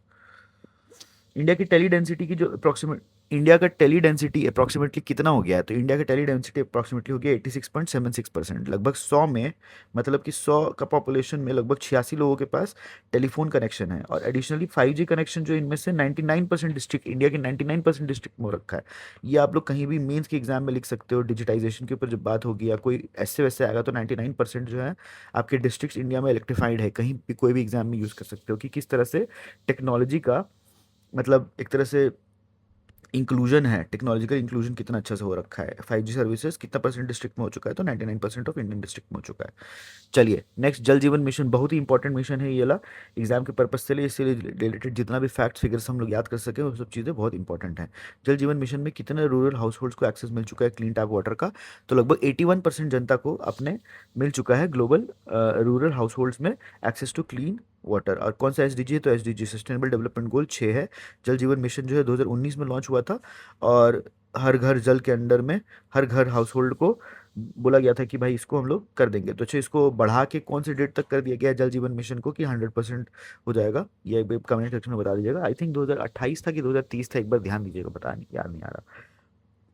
इंडिया की टेली डेंसिटी की जो अप्रोक्सीमेट, इंडिया का टेली डेंसिटी अप्रोक्सीमेटली कितना हो गया है? तो इंडिया का टेली डेंसिटी अप्रोक्सीमेटली हो गया 86.76%। लगभग 100 में, मतलब कि 100 का पॉपुलेशन में लगभग 86 लोगों के पास टेलीफोन कनेक्शन है। और एडिशनली 5G कनेक्शन जो इनमें से 99% डिस्ट्रिक्ट, इंडिया के 99% डिस्ट्रिक्ट में हो रखा है। ये आप लोग कहीं भी मेंस के एग्जाम में लिख सकते हो। डिजिटाइजेशन के ऊपर जब बात होगी या कोई ऐसे वैसे आएगा, तो 99% जो है आपके डिस्ट्रिक्ट इंडिया में इलेक्ट्रीफाइड है। कहीं भी कोई भी एग्जाम में यूज़ कर सकते हो कि किस तरह से टेक्नोलॉजी का, मतलब एक तरह से इंक्लूजन है, टेक्नोलॉजिकल इंक्लूजन कितना अच्छा से हो रखा है। 5G सर्विसेज कितना परसेंट डिस्ट्रिक्ट में हो चुका है? तो 99% ऑफ इंडियन डिस्ट्रिक्ट में हो चुका है। चलिए नेक्स्ट, जल जीवन मिशन बहुत ही इंपॉर्टेंट मिशन है ये वाला, एग्जाम के पर्पज से लिए, इससे रिलेटेड जितना भी फैक्ट्स फिगर्स हम लोग याद कर सकें, वो सब चीज़ें बहुत इंपॉर्टेंट हैं। जल जीवन मिशन में कितने रूरल हाउस होल्ड्स को एक्सेस मिल चुका है क्लीन टैप वाटर का? तो लगभग 81% जनता को अपने मिल चुका है ग्लोबल रूरल हाउस होल्ड्स में एक्सेस टू क्लीन वाटर। और कौन सा एसडीजी है? तो एसडीजी सस्टेनेबल डेवलपमेंट गोल 6 है। जल जीवन मिशन जो है 2019 में लॉन्च हुआ था, और हर घर जल के अंडर में हर घर हाउस होल्ड को बोला गया था कि भाई इसको हम लोग कर देंगे। तो अच्छा, इसको बढ़ा के कौन सी डेट तक कर दिया गया है जल जीवन मिशन को कि 100% हो जाएगा? ये एक बार कमेंट सेक्शन में बता दीजिएगा। आई थिंक 2028 था कि 2030 था, एक बार ध्यान दीजिएगा, पता नहीं, याद नहीं आ रहा।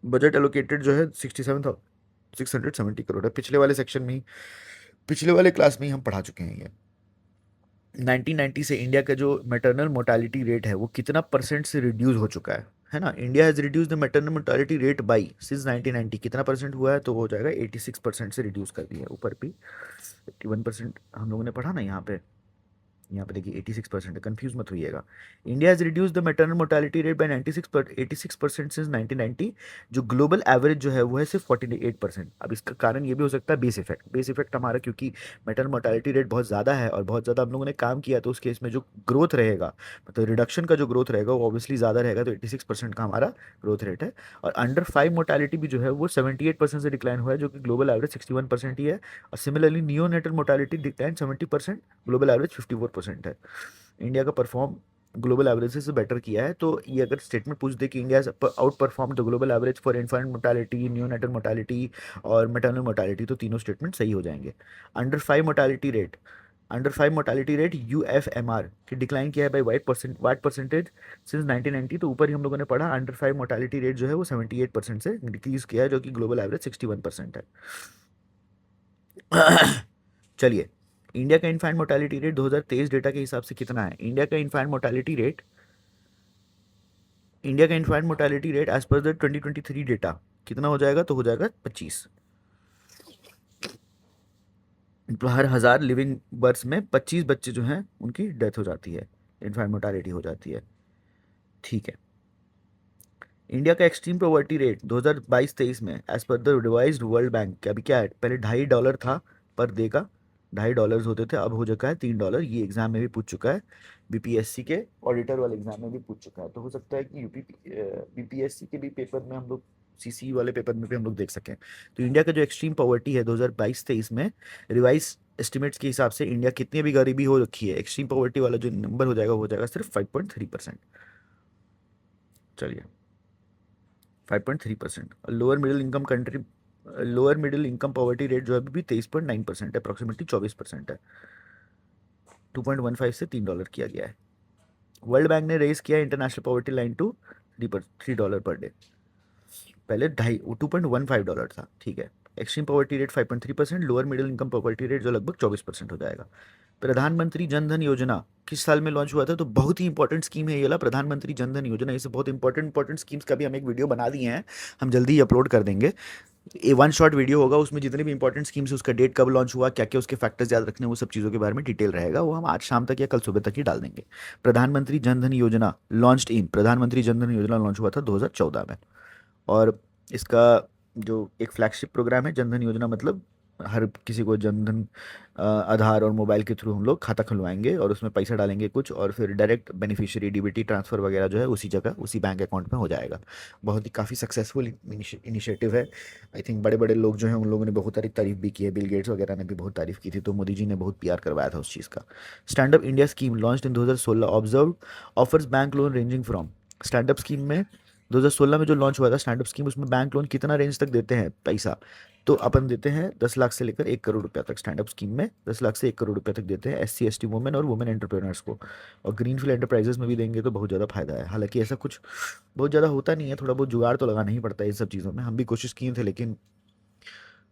बजट एलोकेटेड जो है 67,670 करोड़ है। पिछले वाले सेक्शन में ही, पिछले वाले क्लास में ही हम पढ़ा चुके हैं ये। 1990 से इंडिया का जो मैटरनल मोर्टालिटी रेट है वो कितना परसेंट से रिड्यूस हो चुका है ना? India has reduce the maternal mortality rate by since 1990, कितना परसेंट हुआ है? तो वो हो जाएगा 86% से रिड्यूस कर दिया है। ऊपर भी 81% हम लोगों ने पढ़ा ना यहाँ पे, यहाँ पे देखिए 86% है, कंफ्यूज मत होइएगा। India has reduce the maternal mortality rate by 86% since 1990। जो ग्लोबल एवरेज जो है वो है सिर्फ 48%। अब इसका कारण ये भी हो सकता है बेस इफेक्ट। बेस इफेक्ट हमारा क्योंकि मैटरनल मोर्टालिटी रेट बहुत ज़्यादा है और बहुत ज़्यादा हम लोगों ने काम किया, तो उस केस में जो ग्रोथ रहेगा, मतलब रिडक्शन का जो ग्रोथ रहेगा वो ऑब्वियसली ज़्यादा रहेगा। तो 86% का हमारा ग्रोथ रेट है। और अंडर 5 मोर्टालिटी भी जो है वो 78% से डिक्लाइन हुआ है, जो कि ग्लोबल एवरेज 61% ही है। और similarly neonatal mortality decline 70%, global average 54% है। इंडिया का परफॉर्म ग्लोबल एवरेज से बेटर किया है। तो ये अगर स्टेटमेंट पूछ दे कि India out perform the global average for infant mortality, neonatal mortality और मैटरनल मोर्टालिटी, तो तीनों स्टेटमेंट सही हो जाएंगे। Under 5 mortality rate, under 5 mortality rate UFMR की डिक्लाइन किया है बाई वाइट परसेंटेज सिंस 1990। तो ऊपर ही हम लोगों ने पढ़ा अंडर 5 मोर्टालिटी रेट जो है वो 78% से डिक्रीज किया है, जो कि ग्लोबल एवरेज 61% है। चलिए, इंडिया का इन्फेंट मोर्टेलिटी रेट 2023 डेटा के हिसाब से कितना है? इंडिया का infant mortality rate as per the 2023 data कितना हो जाएगा? तो हो जाएगा 25। हर 1000 लिविंग बर्थ में 25 बच्चे जो हैं उनकी डेथ हो जाती है, इन्फेंट मोर्टेलिटी हो जाती है। ठीक है। इंडिया का एक्सट्रीम पॉवर्टी रेट 2022-23 में as per the revised world bank अभी क्या है? पहले $2.5 था पर डे का, $2.5 होते थे, अब हो चुका है $3। ये एग्जाम में भी पूछ चुका है, बीपीएससी के ऑडिटर वाले एग्जाम में भी पूछ चुका है, तो हो सकता है कि यूपी बीपीएससी के भी पेपर में हम लोग, सीसी वाले पेपर में भी हम लोग देख सकें। तो इंडिया का जो एक्सट्रीम पॉवर्टी है 2022-23 में रिवाइज एस्टिमेट्स के हिसाब से इंडिया कितनी भी गरीबी हो रखी है, एक्सट्रीम पॉवर्टी वाला जो नंबर हो जाएगा वो हो जाएगा सिर्फ 5.3%। चलिए, 5.3%। Lower middle income poverty rate जो है अभी भी 23.9% है, अप्रोक्सीमेटली 24% है। 2.15 से $3 किया गया है। वर्ल्ड बैंक ने रेज किया international poverty line to $3 per day, पहले $2.15 था। ठीक है। Extreme poverty rate 5.3%, lower middle income poverty rate जो लगभग 24% हो जाएगा। प्रधानमंत्री जन धन योजना किस साल में लॉन्च हुआ था? तो बहुत ही इंपॉर्टेंट स्कीम है ये वाला, प्रधानमंत्री जन धन योजना। इसे बहुत इंपॉर्टेंट स्कीम्स का भी हम एक वीडियो बना दिए हैं, हम जल्दी ही अपलोड कर देंगे। ये वन शॉट वीडियो होगा, उसमें जितने भी इंपॉर्टेंट स्कीम्स है, उसका डेट कब लॉन्च हुआ, क्या क्या उसके फैक्टर्स याद रखने, वो सब चीज़ों के बारे में डिटेल रहेगा, वो हम आज शाम तक या कल सुबह तक ही डाल देंगे। प्रधानमंत्री जन धन योजना प्रधानमंत्री जन धन योजना लॉन्च हुआ था 2014 में, और इसका जो एक फ्लैगशिप प्रोग्राम है जनधन योजना, मतलब हर किसी को जनधन आधार और मोबाइल के थ्रू हम लोग खाता खुलवाएंगे और उसमें पैसा डालेंगे कुछ, और फिर डायरेक्ट बेनिफिशियरी डीबीटी ट्रांसफ़र वगैरह जो है उसी जगह उसी बैंक अकाउंट में हो जाएगा। बहुत ही काफ़ी सक्सेसफुल इनिशिएटिव है। आई थिंक बड़े बड़े लोग जो हैं उन लोगों ने बहुत सारी तारीफ भी की है, बिल गेट्स वगैरह ने भी बहुत तारीफ की थी, तो मोदी जी ने बहुत प्यार करवाया था उस चीज़ का। Stand up India scheme launch in 2016 observe offers bank loan ranging from. Stand up scheme में 2016 में जो लॉन्च हुआ था स्टैंड अप स्कीम, उसमें बैंक लोन कितना रेंज तक देते हैं पैसा? तो अपन देते हैं 10 लाख से लेकर 1 करोड़ रुपया तक। स्टैंड अप स्कीम में 10 लाख से 1 करोड़ रुपया तक देते हैं एससी एसटी वुमेन और वुमेन एंटरप्रेन्योर्स को, और ग्रीनफील्ड एंटरप्राइजेस में भी देंगे तो बहुत ज़्यादा फायदा है। हालांकि ऐसा कुछ बहुत ज़्यादा होता नहीं है, थोड़ा बहुत जुगाड़ तो लगाना ही पड़ता है इन सब चीज़ों में, हम भी कोशिश किए थे, लेकिन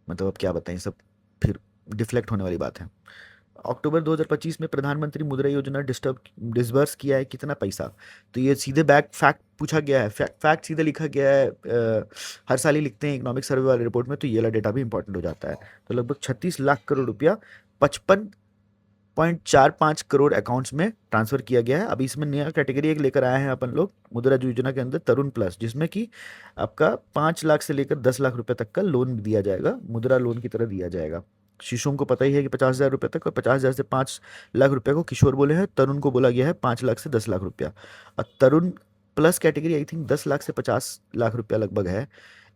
मतलब अब क्या बताएं, सब फिर डिफ्लेक्ट होने वाली बात है। अक्टूबर 2025 में प्रधानमंत्री मुद्रा योजना डिसबर्स किया है कितना पैसा? तो ये सीधे बैक फैक्ट पूछा गया है, फैक्ट सीधे लिखा गया है, हर साल ही लिखते हैं इकोनॉमिक सर्वे वाले रिपोर्ट में, तो ये वाला डेटा भी इंपॉर्टेंट हो जाता है। तो लगभग 36 लाख करोड़ रुपया 55.45 करोड़ अकाउंट्स में ट्रांसफर किया गया है। अभी इसमें नया कैटेगरी एक लेकर आए हैं अपन लोग मुद्रा योजना के अंदर, तरुण प्लस, जिसमें कि आपका 5 लाख से लेकर 10 लाख रुपए तक का लोन दिया जाएगा, मुद्रा लोन की तरह दिया जाएगा। शिशुओं को पता ही है कि 50,000 रुपये तक, और 50,000 से 5 लाख रुपये को किशोर बोले हैं, तरुण को बोला गया है 5 लाख से 10 लाख रुपया। और Tarun plus category I think 10 lakh से 50 लाख रुपया लगभग है।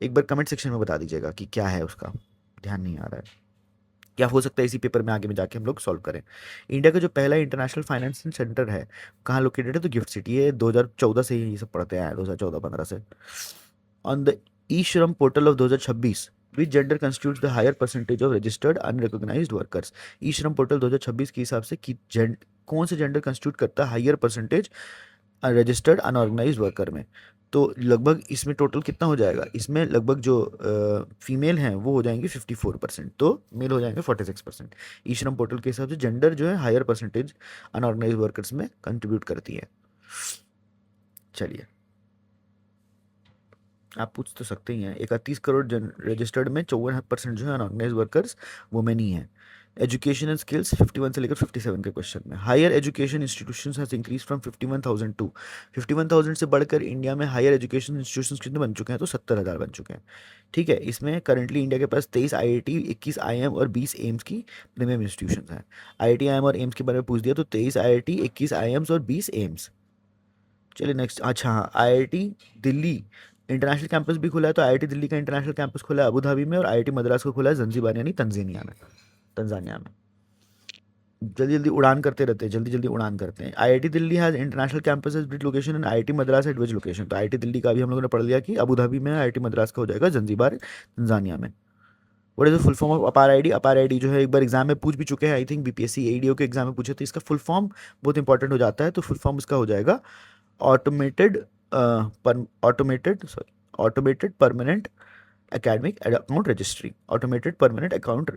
एक बार कमेंट सेक्शन में बता दीजिएगा कि क्या है उसका, ध्यान नहीं आ रहा है, क्या हो सकता है इसी पेपर में आगे में जाके हम लोग सॉल्व करें। इंडिया का जो पहला इंटरनेशनल फाइनेंशियल सेंटर है कहाँ लोकेटेड है? तो गिफ्ट सिटी। ये 2014 से ही ये सब पढ़ते हैं, 2014-15 से। On the e Shram portal of 2026 which gender constitutes the higher percentage of registered unrecognised workers. E Shram portal 2026 के हिसाब से कि कौन से जेंडर कंस्टिट्यूट करता है higher percentage registered unorganised worker में? तो लगभग इसमें टोटल कितना हो जाएगा? इसमें लगभग जो फीमेल हैं वो हो जाएंगे 54%, तो मेल हो जाएंगे 46%। ई श्रम पोर्टल के हिसाब से जेंडर जो है हायर परसेंटेज अनऑर्गेनाइज्ड वर्कर्स में कंट्रीब्यूट करती है। चलिए, आप पूछ तो सकते ही हैं। 31 करोड़ रजिस्टर्ड में 54% जो है अनऑर्गेनाइज वर्कर्स वुमेन ही हैं। एजुकेशन एंड स्किल्स 51 से लेकर 57 के क्वेश्चन में। Higher education institutions has increase from 51,000 to 51,000 से बढ़कर इंडिया में हायर एजुकेशन इंस्टीट्यूशंस कितने बन चुके हैं? तो 70,000 बन चुके हैं। ठीक है। इसमें करंटली इंडिया के पास 23 आईआईटी, 21 आईएम और 20 एम्स की प्रीमियम इंस्टीट्यूशंस हैं। आईआईटी, आईएम और एम्स के बारे में पूछ दिया तो 23 आईआईटी, 21 आईएम्स और 20 एम्स। चलिए नेक्स्ट। अच्छा हाँ, आईआईटी दिल्ली इंटरनेशनल कैंपस भी खुला है, तो आईआईटी दिल्ली का इंटरनेशनल कैंपस खुला है अबू धाबी में, और आईआईटी मद्रास को खुला है जंजीबार यानी तंजानिया में। जल्दी जल्दी उड़ान करते रहते हैं, जल्दी जल्दी उड़ान करते हैं। IIT Delhi has international campus at which location and IIT Madras eight which location. तो आईआईटी दिल्ली का भी हम लोगों ने पढ़ लिया कि अबू धाबी में, आईआईटी मद्रास का हो जाएगा जंजीबार तंजानिया में। What is the full form of अपार आईडी? अपार आईडी जो है एक बार एग्जाम में पूछ भी चुके हैं, आई थिंक बीपीएससी एडीओ के एग्जाम में पूछे थे। इसका फुल फॉर्म बहुत इंपॉर्टेंट हो जाता है, तो फुल फॉर्म इसका हो जाएगा automated automated permanent academic account registry. Automated permanent account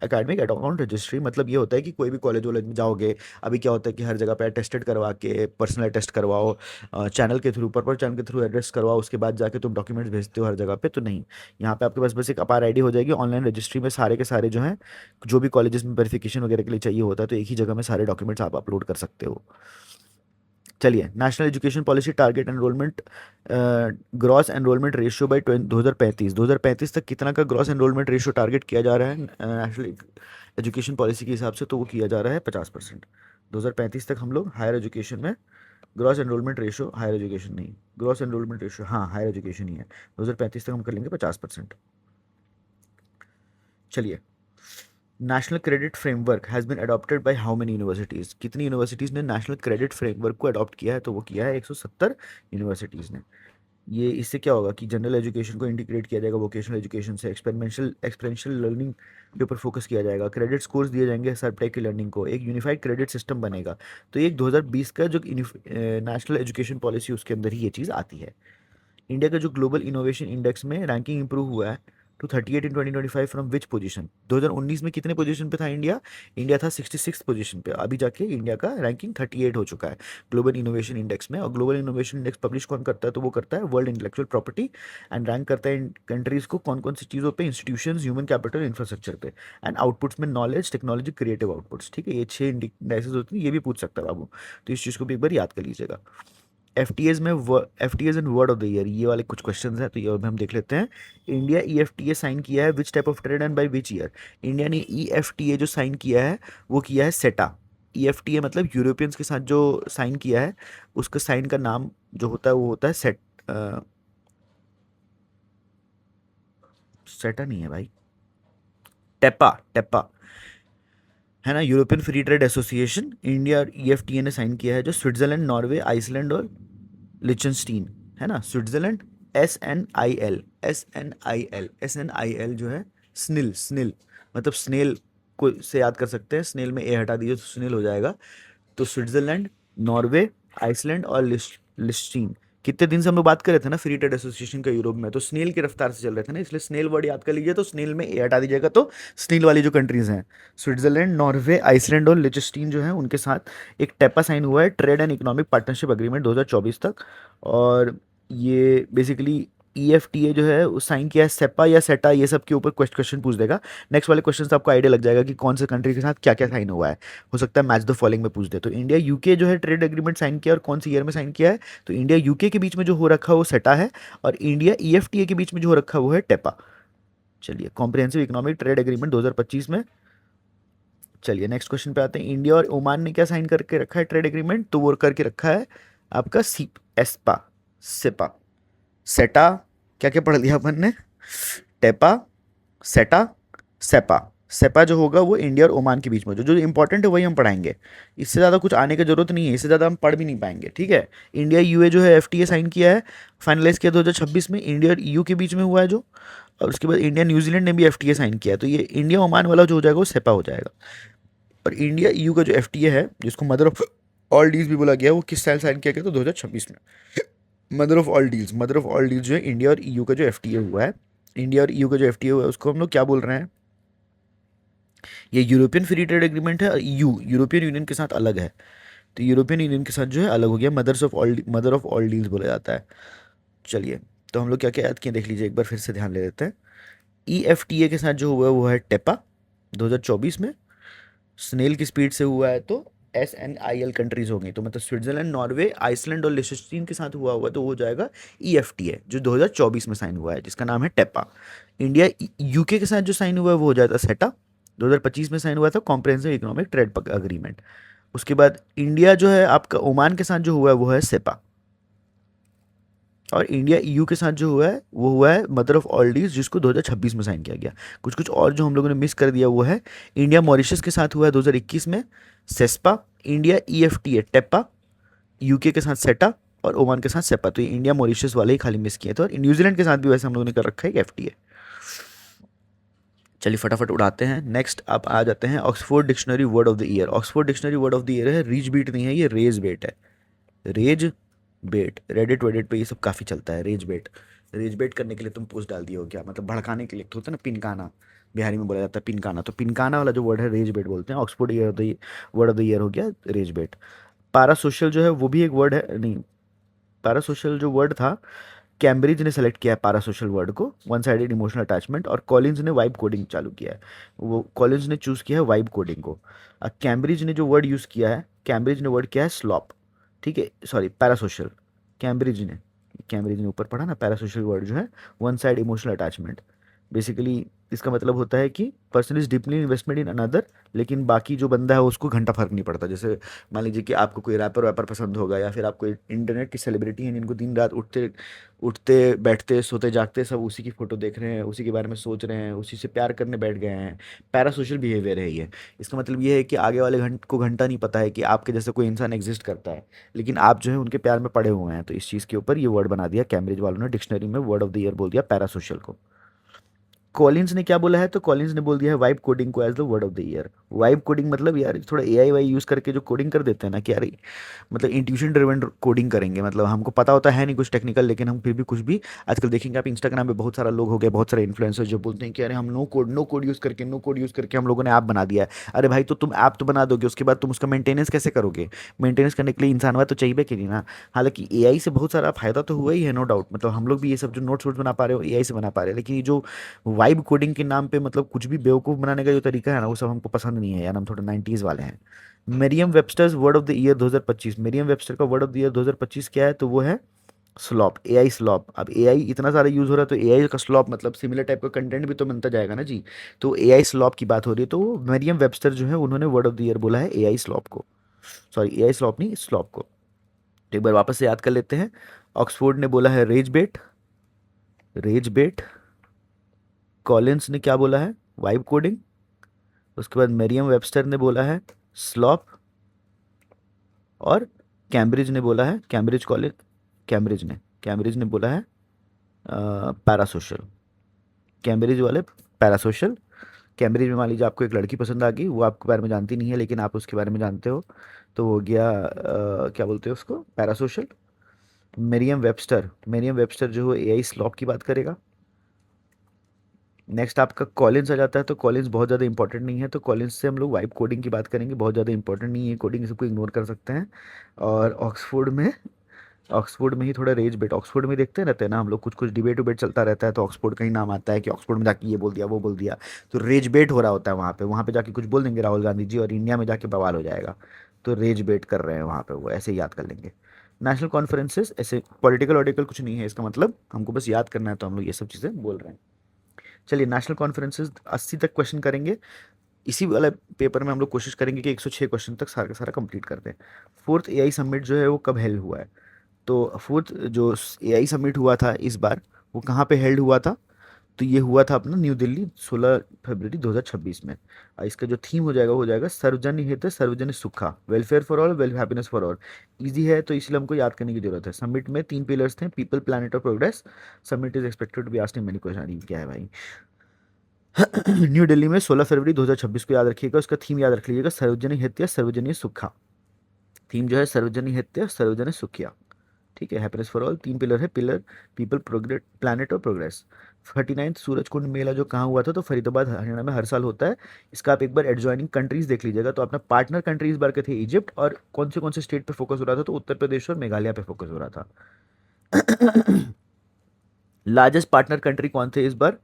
academic account registry मतलब ये होता है कि कोई भी कॉलेज वॉलेज में जाओगे, अभी क्या होता है कि हर जगह पे अटेस्टेड करवा के पर्सनल टेस्ट करवाओ, चैनल के थ्रू पर्पल चैनल के थ्रू एड्रेस करवाओ, उसके बाद जाके तुम डॉक्यूमेंट्स भेजते हो हर जगह पे। तो नहीं, यहाँ पे आपके पास बस एक अपार आईडी हो जाएगी, ऑनलाइन रजिस्ट्री में सारे के सारे जो हैं, जो भी कॉलेजेस में वेरिफिकेशन वगैरह के लिए चाहिए होता है, तो एक ही जगह में सारे डॉक्यूमेंट्स आप अपलोड कर सकते हो। चलिए, national education policy target enrolment, gross enrolment ratio by 2035 तक कितना का ग्रॉस एनरोलमेंट रेशियो टारगेट किया जा रहा है नेशनल एजुकेशन पॉलिसी के हिसाब से, तो वो किया जा रहा है 50%। 2035 तक हम लोग हायर एजुकेशन में gross enrolment ratio, higher education नहीं, ग्रॉस एनरोलमेंट रेशियो, हाँ हायर एजुकेशन ही है, 2035 तक हम कर लेंगे 50%। चलिए, national credit framework has been adopted by how many universities, कितनी यूनिवर्सिटीज़ ने नेशनल क्रेडिट फ्रेमवर्क को अडॉप्ट किया है, तो वो किया है 170 यूनिवर्सिटीज़ ने। ये इससे क्या होगा कि जनरल एजुकेशन को इंटीग्रेट किया जाएगा वोकेशनल एजुकेशन से, एक्सपेरिमेंशल लर्निंग के ऊपर फोकस किया जाएगा, क्रेडिट स्कोर्स दिए जाएंगे सर्वटेक की लर्निंग को, एक यूनिफाइड क्रेडिट सिस्टम बनेगा। तो ये 2020 का जो नेशनल एजुकेशन पॉलिसी उसके अंदर ही ये चीज़ आती है। इंडिया का जो ग्लोबल इनोवेशन इंडेक्स में रैंकिंग इंप्रूव हुआ है to 38 in 2025 from which position, 2019 में कितने पोजीशन पे था इंडिया? इंडिया था 66 पोजीशन पे, अभी जाके इंडिया का रैंकिंग 38 हो चुका है ग्लोबल इनोवेशन इंडेक्स में। और ग्लोबल इनोवेशन इंडेक्स पब्लिश कौन करता है? तो वो करता है world intellectual property, and rank करता है कंट्रीज को कौन कौन सी चीज़ों पे, इंस्टीट्यूशन, ह्यूमन कैपिटल, इंफ्रास्ट्रक्चर पे, एंड आउटपुट्स में नॉलेज, टेक्नोलॉजी, क्रिएटिव आउटपुट्स। ठीक है, ये 6 इंडाइसेस होती हैं, ये भी पूछ सकता है बाबू, तो इस चीज़ को भी एक बार याद कर लीजिएगा। एफटीएज में FTAs and word of the year, ये वाले कुछ क्वेश्चंस हैं, तो ये हम देख लेते हैं। इंडिया ईएफटीए साइन किया है which type of trade and by which year? India ने ईएफटीए जो साइन किया है वो किया है सेटा। ईएफटीए मतलब यूरोपियंस के साथ जो साइन किया है, उसका साइन का नाम जो होता है वो होता है सेटा नहीं है भाई, टेपा, टेपा है ना, European free trade association. India और ईएफटीए ने साइन किया है, जो स्विट्जरलैंड, नॉर्वे, आइसलैंड और लिचनस्टीन, है ना, Switzerland, S N I L जो है स्निल, स्निल मतलब स्नेल को से याद कर सकते हैं, स्नेल में ए हटा दीजिए तो स्निल हो जाएगा। तो स्विट्जरलैंड, नॉर्वे, आइसलैंड और लिस्टीन। कितने दिन से हम लोग बात कर रहे थे ना फ्री ट्रेड एसोसिएशन का यूरोप में, तो स्नेल की रफ्तार से चल रहे थे ना, इसलिए स्नेल वर्ड याद कर लीजिए, तो स्नेल में ए हटा दीजिएगा, तो स्नेल वाली जो कंट्रीज हैं स्विट्जरलैंड, नॉर्वे, आइसलैंड और लिचनस्टीन जो है, उनके साथ एक टेपा साइन हुआ है, trade and economic partnership agreement 2024 तक। और ये बेसिकली ईएफटीए जो है वो साइन किया है, सेपा या सेटा, ये सब के ऊपर क्वेश्चन पूछ देगा। नेक्स्ट वाले क्वेश्चन से आपको आइडिया लग जाएगा कि कौन से कंट्री के साथ क्या क्या साइन हुआ है, हो सकता है मैच द फॉलोइंग में पूछ दे। तो इंडिया यूके जो है ट्रेड एग्रीमेंट साइन किया और कौन सी ईयर में साइन किया है? तो इंडिया यूके के बीच में जो हो रखा है वो सेटा है, और इंडिया ईएफटीए के बीच में जो हो रखा है वो है टेपा। चलिए, कॉम्प्रिहेंसिव इकोनॉमिक ट्रेड एग्रीमेंट 2025 में। चलिए नेक्स्ट क्वेश्चन पे आते हैं। इंडिया और ओमान ने क्या साइन करके रखा है ट्रेड एग्रीमेंट? तो वो करके रखा है आपका सी एस्पा, सेपा, सेटा, क्या क्या पढ़ लिया अपन ने? टेपा, सेटा, सेपा। सेपा जो होगा वो इंडिया और ओमान के बीच में, जो जो इंपॉर्टेंट है वही हम पढ़ाएंगे, इससे ज़्यादा कुछ आने की जरूरत नहीं है, इससे ज़्यादा हम पढ़ भी नहीं पाएंगे। ठीक है, इंडिया यूए जो है एफटीए साइन किया है, फाइनलाइज किया 2026 में, इंडिया और ईयू के बीच में हुआ है जो, और उसके बाद इंडिया न्यूजीलैंड ने भी एफटीए साइन किया है, तो ये इंडिया ओमान वाला जो हो जाएगा वो सेपा हो जाएगा। और इंडिया ईयू का जो एफटीए है, जिसको मदर ऑफ ऑल डील्स भी बोला गया है, वो किस साल साइन किया गया? तो 2026 में। Mother of all deals, mother of all deals जो है इंडिया और ईयू का जो एफटीए हुआ है, इंडिया और ईयू का जो एफटीए हुआ है उसको हम लोग क्या बोल रहे हैं? ये यूरोपियन फ्री ट्रेड एग्रीमेंट है, और ईयू यूरोपियन यूनियन के साथ अलग है, तो यूरोपियन यूनियन के साथ जो है अलग हो गया, मदर ऑफ ऑल डील्स बोला जाता है। चलिए, तो हम लोग क्या क्या याद किए देख लीजिए एक बार, फिर से ध्यान ले लेते हैं। ईएफटीए के साथ जो हुआ है वो है टेपा 2024 में, स्नेल की स्पीड से हुआ है तो एसएनआईएल कंट्रीज हो गई, तो मतलब स्विट्जरलैंड, नॉर्वे, आइसलैंड और लिechtenstein के साथ हुआ हुआ तो वो हो जाएगा ईएफटीए, जो 2024 में साइन हुआ है, जिसका नाम है टेपा। इंडिया यूके के साथ जो साइन हुआ है वो हो जाता है सेटा, 2025 में साइन हुआ था, कॉम्प्रिहेंसिव इकोनॉमिक ट्रेड अग्रीमेंट। उसके बाद इंडिया जो है आपका ओमान के साथ जो हुआ है वो है सेपा, और इंडिया ईयू के साथ जो हुआ है वो हुआ है मदर ऑफ ऑल डील्स, जिसको 2026 में साइन किया गया। कुछ कुछ और जो हम लोगों ने मिस कर दिया वो है, इंडिया मॉरिशस के साथ हुआ है 2021 में सेस्पा, इंडिया ईएफटीए टेपा, यूके के साथ सेटा और ओमान के साथ सेपा, तो ये इंडिया मॉरिशस वाले ही खाली मिस किए थे, और न्यूजीलैंड के साथ भी वैसे हम लोगों ने कर रखा है एफटीए। चलिए फटाफट उड़ाते हैं। नेक्स्ट आप आ जाते हैं Oxford dictionary word of the year. Oxford dictionary word of the year है रीच बीट नहीं है, ये रेज बेट है, रेज बेट। रेडिट वेडिट पे ये सब काफ़ी चलता है, रेज बेट। रेज बेट करने के लिए तुम पोस्ट डाल दिए हो क्या, मतलब भड़काने के लिए, तो होता है ना पिनकाना, बिहारी में बोला जाता है पिनकाना, तो पिनकाना वाला जो वर्ड है रेज बेट बोलते हैं। Oxford year of the word of the year हो गया रेज बेट। पारा सोशल जो है वो भी एक वर्ड है, नहीं, पारा सोशल जो वर्ड था, कैम्ब्रिज ने सेलेक्ट किया है पारा सोशल वर्ड को, वन साइडेड इमोशनल अटैचमेंट, और कॉलिंस ने वाइब कोडिंग चालू किया है, वो कॉलिंस ने चूज़ किया है वाइब कोडिंग को। कैम्ब्रिज ने जो वर्ड यूज़ किया है, कैम्ब्रिज ने वर्ड किया है स्लॉप, ठीक है, सॉरी पैरासोशल, कैम्ब्रिज ने, कैम्ब्रिज ने ऊपर पढ़ा ना, पैरासोशल वर्ड जो है one side emotional attachment, basically इसका मतलब होता है कि person is deeply investment in another, लेकिन बाकी जो बंदा है उसको घंटा फर्क नहीं पड़ता। जैसे मान लीजिए कि आपको कोई रैपर वैपर पसंद होगा, या फिर आपको इंटरनेट की सेलिब्रिटी हैं जिनको दिन रात उठते उठते बैठते सोते जागते सब उसी की फ़ोटो देख रहे हैं, उसी के बारे में सोच रहे हैं, उसी से प्यार करने बैठ गए हैं, पैरा सोशल बिहेवियर है ये। इसका मतलब ये है कि आगे वाले को घंटा नहीं पता है कि आपके जैसे कोई इंसान एग्जिस्ट करता है, लेकिन आप जो है उनके प्यार में पड़े हुए हैं। तो इस चीज़ के ऊपर ये वर्ड बना दिया कैम्ब्रिज वालों ने, डिक्शनरी में वर्ड ऑफ द ईयर बोल दिया पैरा सोशल को। कॉलिंस ने क्या बोला है, तो कॉलिंस ने बोल दिया है वाइब कोडिंग को as the word of the year. Vibe coding मतलब यार थोड़ा एआई वाई यूज़ करके जो कोडिंग कर देते हैं ना कि यार मतलब इंट्यूशन ड्रिवन कोडिंग करेंगे, मतलब हमको पता होता है नहीं कुछ टेक्निकल, लेकिन हम फिर भी कुछ भी, आजकल देखेंगे आप इंस्टाग्राम पे बहुत सारा लोग हो गए, बहुत सारे इन्फ्लुएंसर्स जो बोलते हैं कि अरे हम नो कोड यूज़ करके हम लोगों ने ऐप बना दिया है। अरे भाई तो तुम ऐप तो बना दोगे, उसके बाद तुम उसका मेंटेनेंस कैसे करोगे? मेंटेनेंस करने के लिए इंसान हुआ तो चाहिए कि नहीं ना। हालांकि एआई से बहुत सारा फायदा तो हुआ ही है, नो डाउट, मतलब हम लोग भी ये सब जो नोट्स वोट्स बना पा रहे हो एआई से बना पा रहे हैं, लेकिन ये जो वाइब कोडिंग के नाम पे मतलब कुछ भी बेवकूफ़ बनाने का जो तरीका है ना, वो सब हमको पसंद नहीं है यार, हम थोड़ा 90s वाले हैं। मेरियम Webster's word of the year 2025, मेरियम Webster का वर्ड ऑफ द ईयर 2025 क्या है, तो वो है स्लॉप, एआई स्लॉप। अब एआई इतना सारा यूज़ हो रहा है तो एआई का स्लॉप मतलब सिमिलर टाइप का कंटेंट भी तो बनता जाएगा ना जी। तो एआई स्लॉप की बात हो रही है, तो मेरियम वेबस्टर जो है उन्होंने वर्ड ऑफ द ईयर बोला है एआई स्लॉप को, सॉरी एआई स्लॉप नहीं, स्लॉप को। तो एक बार वापस से याद कर लेते हैं। ऑक्सफोर्ड ने बोला है रेज बेट, रेज बेट। कॉलिंस ने क्या बोला है, वाइब कोडिंग। उसके बाद मेरियम वेबस्टर ने बोला है स्लॉप, और कैम्ब्रिज ने बोला है, कैम्ब्रिज कॉलेज, कैम्ब्रिज ने बोला है पैरासोशल। कैम्ब्रिज वाले पैरासोशल। कैम्ब्रिज में मान लीजिए आपको एक लड़की पसंद आ गई, वो आपके बारे में जानती नहीं है लेकिन आप उसके बारे में जानते हो, तो हो गया क्या बोलते हैं उसको, पैरासोशल। मेरियम वेबस्टर जो है एआई स्लॉप की बात करेगा। नेक्स्ट आपका कॉलिंस आ जाता है, तो कॉलिंस बहुत ज़्यादा इंपॉर्टेंट नहीं है, तो कॉलिंस से हम लोग वाइब कोडिंग की बात करेंगे, बहुत ज़्यादा इंपॉर्टेंट नहीं है कोडिंग, सबको इग्नोर कर सकते हैं। और ऑक्सफोर्ड में ही थोड़ा रेज बेट, ऑक्सफोर्ड में देखते रहते हैं ना हम लोग, कुछ कुछ डिबेट उबेट चलता रहता है तो ऑक्सफोर्ड का ही नाम आता है कि ऑक्सफोर्ड में जाके ये बोल दिया वो बोल दिया, तो रेज बेट हो रहा होता है वहाँ पे जाके कुछ बोल देंगे राहुल गांधी जी और इंडिया में जाके बवाल हो जाएगा। तो रेज बेट कर रहे हैं वहाँ पे, वो ऐसे ही याद कर लेंगे। नेशनल कॉन्फ्रेंसेस ऐसे पॉलिटिकल ऑर्टिकल कुछ नहीं है, इसका मतलब हमको बस याद करना है, तो हम लोग ये सब चीज़ें बोल रहे हैं। चलिए नेशनल कॉन्फ्रेंसेस 80 तक क्वेश्चन करेंगे, इसी वाले पेपर में हम लोग कोशिश करेंगे कि 106 क्वेश्चन तक सारा का सारा कंप्लीट कर दें। फोर्थ एआई समिट जो है वो कब हेल्ड हुआ है, तो फोर्थ जो एआई समिट हुआ था इस बार, वो कहाँ पे हेल्ड हुआ था, तो ये हुआ था अपना न्यू दिल्ली 16 फरवरी 2026 में। इसका जो थीम हो जाएगा सर्वजन हित सर्वजन सुखा, welfare for all, well happiness for all. Easy है तो इसलिए हमको याद करने की जरूरत है। समिट में 3 पिलर्स थे, पीपल प्लानट और progress. Summit is expected to be asked in many question, ये क्या है भाई। न्यू दिल्ली में 16 फरवरी 2026 को याद रखिएगा, उसका थीम याद रख लीजिएगा, सर्वजनिक हित सर्वजनीय सुखा। थीम जो है सर्वजनिक हित सर्वजनिक सुखिया, ठीक है, हैप्पीनेस फॉर ऑल। 3 पिलर है, पिलर पीपल प्रोग्रेस प्लानट और प्रोग्रेस। 39th सूरज कुंड मेला जो कहाँ हुआ था, तो फरीदाबाद हरियाणा में हर साल होता है। इसका आप एक बार एडजॉइनिंग कंट्रीज देख लीजिएगा, तो अपना पार्टनर कंट्री इस बार के थे इजिप्ट, और कौन से स्टेट पे फोकस हो रहा था, तो उत्तर प्रदेश और मेघालय पे फोकस हो रहा था। लार्जेस्ट पार्टनर कंट्री कौन थे इस बार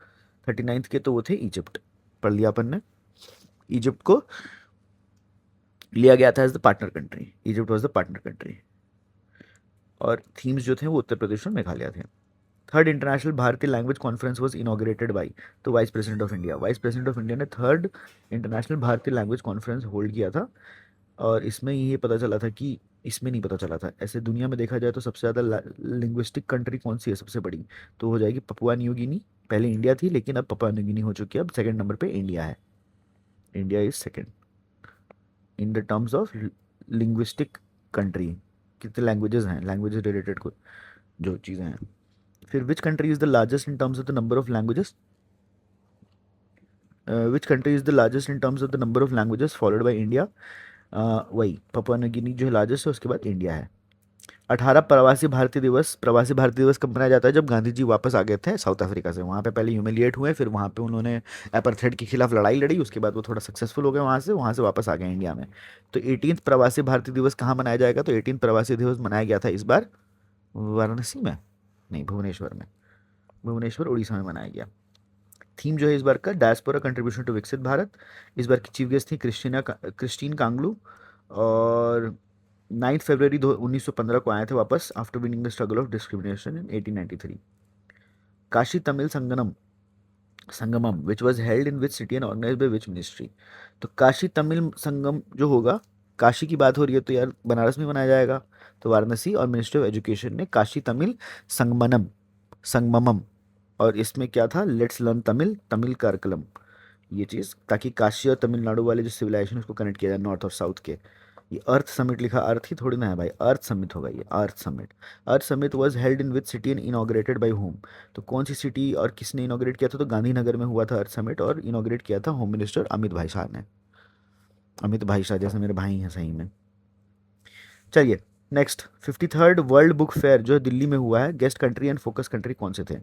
39th के, तो वो थे इजिप्ट, पढ़ लिया अपन ने। इजिप्ट को लिया गया था as the partner country, Egypt was the partner country, और थीम्स जो थे वो उत्तर प्रदेश और मेघालय थे। Third international Bharatiya language conference was inaugurated by, तो vice president of India, vice president of India ने third international Bharatiya language conference hold किया था। और इसमें ये पता चला था कि, इसमें नहीं पता चला था, ऐसे दुनिया में देखा जाए तो सबसे ज़्यादा लिंग्विस्टिक कंट्री कौन सी है सबसे बड़ी, तो हो जाएगी पपुआ न्यू गिनी। पहले इंडिया थी लेकिन अब पपुआ न्यू गिनी हो चुकी है, अब सेकंड नंबर पे इंडिया है। India is second in the terms of linguistic country, कितने लैंग्वेजेस हैं, लैंग्वेजेस रिलेटेड को जो चीज़ें हैं। फिर which country is the largest in terms of the number of languages, which country is the largest in terms of the number of languages followed by India, वही Papua New Guinea जो है largest है, उसके बाद India है। प्रवासी भारतीय दिवस कब मनाया जाता है? जब गांधी जी वापस आ गए थे साउथ अफ्रीका से। वहाँ पे पहले ह्यूमिलिएट हुए, फिर वहाँ पे उन्होंने अपार्थाइड के खिलाफ लड़ाई लड़ी, उसके बाद वो थोड़ा सक्सेसफुल हो गए, वहाँ से वापस आ गए इंडिया में। तो 18th प्रवासी भारतीय दिवस कहाँ मनाया जाएगा? तो 18th प्रवासी दिवस मनाया गया था इस बार वाराणसी में, नहीं भुवनेश्वर में, भुवनेश्वर उड़ीसा में मनाया गया। थीम जो है इस बार का डायस्पोरा कंट्रीब्यूशन टू विकसित भारत। इस बार की चीफ गेस्ट थी क्रिस्टीन कांगलू, और 9 फरवरी 1915 को आए थे वापस after winning the struggle of discrimination in 1893। Kashi Tamil Sangamam which was held in which city and organise by which ministry? तो काशी तमिल संगम जो होगा, काशी की बात हो रही है तो यार बनारस में मनाया जाएगा, तो वाराणसी, और मिनिस्ट्री ऑफ एजुकेशन ने काशी तमिल संगमनम संगमम, और इसमें क्या था, लेट्स लर्न तमिल, तमिल करकलम, ये चीज़, ताकि काशी और तमिलनाडु वाले जो सिविलाइजेशन उसको कनेक्ट किया जाए नॉर्थ और साउथ के। ये अर्थ समिट लिखा, अर्थ ही थोड़ी ना है भाई, अर्थ समिट होगा ये, earth summit. Earth summit was held in which city and inaugurated by whom? तो कौन सी सिटी और किसने इनॉग्रेट किया था? तो गांधीनगर में हुआ था अर्थ समिट, और इनॉग्रेट किया था होम मिनिस्टर अमित भाई शाह ने। अमित भाई शाह जैसे मेरे भाई हैं सही में। चलिए next, 53rd world book fair जो दिल्ली में हुआ है, guest country and focus country कौन से थे?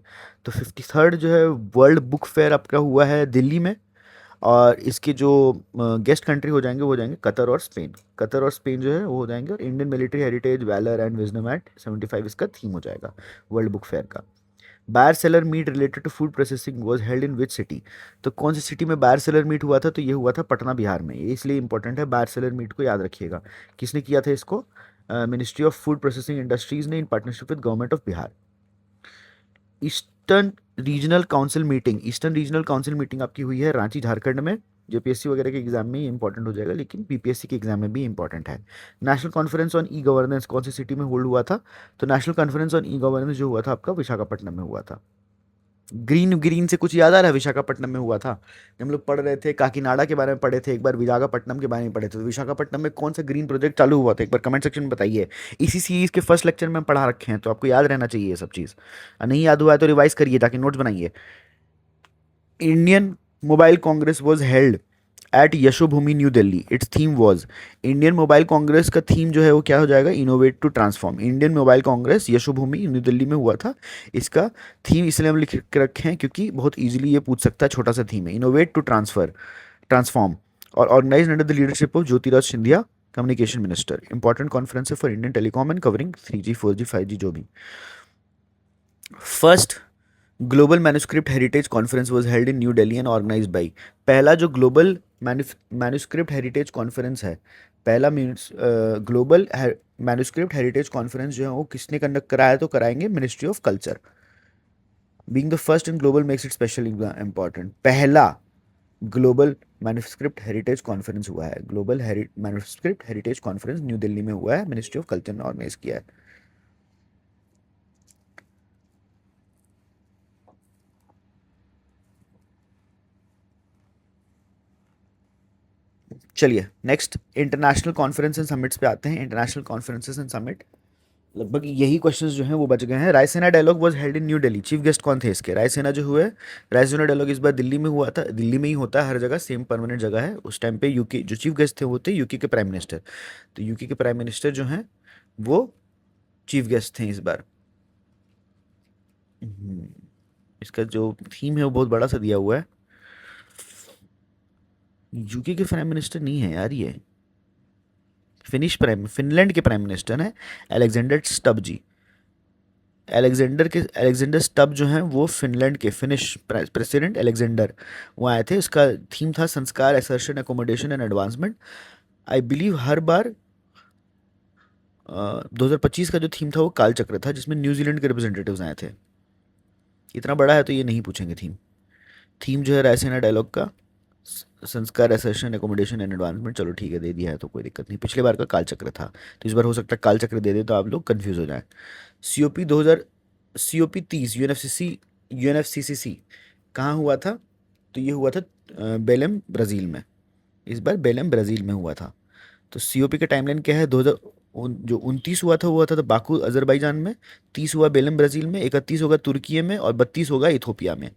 तो 53rd जो है वर्ल्ड बुक फेयर आपका हुआ है दिल्ली में, और इसके जो गेस्ट कंट्री हो जाएंगे वो हो जाएंगे कतर और स्पेन। कतर और स्पेन जो है वो हो जाएंगे, और Indian military heritage valour and wisdom at 75 इसका थीम हो जाएगा वर्ल्ड बुक फेयर का। Buyer seller meet related to food processing was held in which city? तो कौन सी सिटी में बायर सेलर मीट हुआ था? तो ये हुआ था पटना बिहार में। ये इसलिए इंपॉर्टेंट है, बायर सेलर मीट को याद रखिएगा। किसने किया था इसको? Ministry of food processing industries ने in partnership with government of Bihar. Eastern regional council meeting आपकी हुई है रांची झारखंड में। जेपीएससी वगैरह के एग्जाम में ये इंपॉर्टेंट हो जाएगा, लेकिन बीपीएससी के एग्जाम में भी इंपॉर्टेंट है। National conference on e governance कौन सी सिटी में होल्ड हुआ था? तो national conference on e governance जो हुआ था आपका विशाखापट्टनम में हुआ था। ग्रीन ग्रीन से कुछ याद आ रहा है? विशाखापट्टनम में हुआ था। जब हम लोग पढ़ रहे थे काकीनाडा के बारे में पढ़े थे, एक बार विशाखापट्टनम के बारे में पढ़े थे, तो विशाखापट्टनम में कौन सा ग्रीन प्रोजेक्ट चालू हुआ था? एक बार कमेंट सेक्शन में बताइए। इसी सीरीज के फर्स्ट लेक्चर में पढ़ा रखे हैं, तो आपको याद रहना चाहिए ये सब चीज़। नहीं याद हुआ है तो रिवाइज करिए, जाके नोट्स बनाइए। Indian mobile congress was held at Yashobhoomi New Delhi. Its theme was, Indian mobile congress का थीम जो है वो क्या हो जाएगा? Innovate to transform. Indian mobile congress Yashobhoomi New Delhi में हुआ था। इसका थीम इसलिए हम लिख के रखे हैं क्योंकि बहुत इजीली ये पूछ सकता है, छोटा सा थीम है, इनोवेट टू ट्रांसफॉर्म, और organise under the leadership of Jyotiraj Scindia, communication minister. Important conference है for Indian telecom and covering 3G 4G 5G जो भी। First global manuscript heritage conference was held in New Delhi and organised by. पहला जो global manuscript heritage conference है, पहला global manuscript heritage conference जो है वो किसने कंडक्ट कराया? तो कराएंगे ministry of culture. Being the first in global makes it special important. पहला ग्लोबल मैन्युस्क्रिप्ट हेरिटेज कॉन्फ्रेंस हुआ है, global manuscript heritage conference new Delhi में हुआ है, मिनिस्ट्री ऑफ कल्चर ने ऑर्गेनाइज किया है। चलिए next, international conference and summits पे आते हैं। इंटरनेशनल कॉन्फ्रेंसेस एंड समिट, लगभग यही क्वेश्चंस जो हैं वो बच गए हैं। Raisina dialogue was held in New Delhi. Chief guest कौन थे इसके? रायसेना जो हुए, रायसेना डायलॉग इस बार दिल्ली में हुआ था। दिल्ली में ही होता है हर जगह, सेम परमानेंट जगह है। उस टाइम पे यूके जो चीफ गेस्ट थे वो थे यूके के प्राइम मिनिस्टर। तो यूके के प्राइम मिनिस्टर जो हैं वो चीफ गेस्ट थे इस बार। हम्म, इसका जो थीम है वो बहुत बड़ा सा दिया हुआ है। यूके के प्राइम मिनिस्टर नहीं है यार ये, फिनलैंड के प्राइम मिनिस्टर हैं अलेक्जेंडर स्टब जी। अलेक्जेंडर स्टब जो हैं वो फिनलैंड के फिनिश प्रेसिडेंट अलेक्जेंडर वो आए थे। इसका थीम था संस्कार, assertion, accommodation and advancement. I believe हर बार 2025 का जो थीम था वो काल चक्र था, जिसमें न्यूजीलैंड के रिप्रेजेंटेटिव्स आए थे। इतना बड़ा है तो ये नहीं पूछेंगे थीम। थीम जो है रायसेना डायलॉग का संस्कार, असर्शन, एकोमोडेशन एंड एडवांसमेंट। चलो ठीक है, दे दिया है तो कोई दिक्कत नहीं। पिछले बार का काल चक्र था, तो इस बार हो सकता है काल चक्र दे दे तो आप लोग कंफ्यूज हो जाए। सीओपी 2000 सीओपी 30 यूएनएफसीसीसी कहाँ हुआ था? तो ये हुआ था बेलेम ब्राज़ील में। इस बार बेलेम ब्राज़ील में हुआ था। तो सीओपी का टाइमलाइन क्या है? 2000 जो 29 हुआ था वो हुआ था बाकू अजरबैजान में, 30 हुआ बेलम ब्राज़ील में, 31 होगा तुर्की में, और 32 होगा इथोपिया में।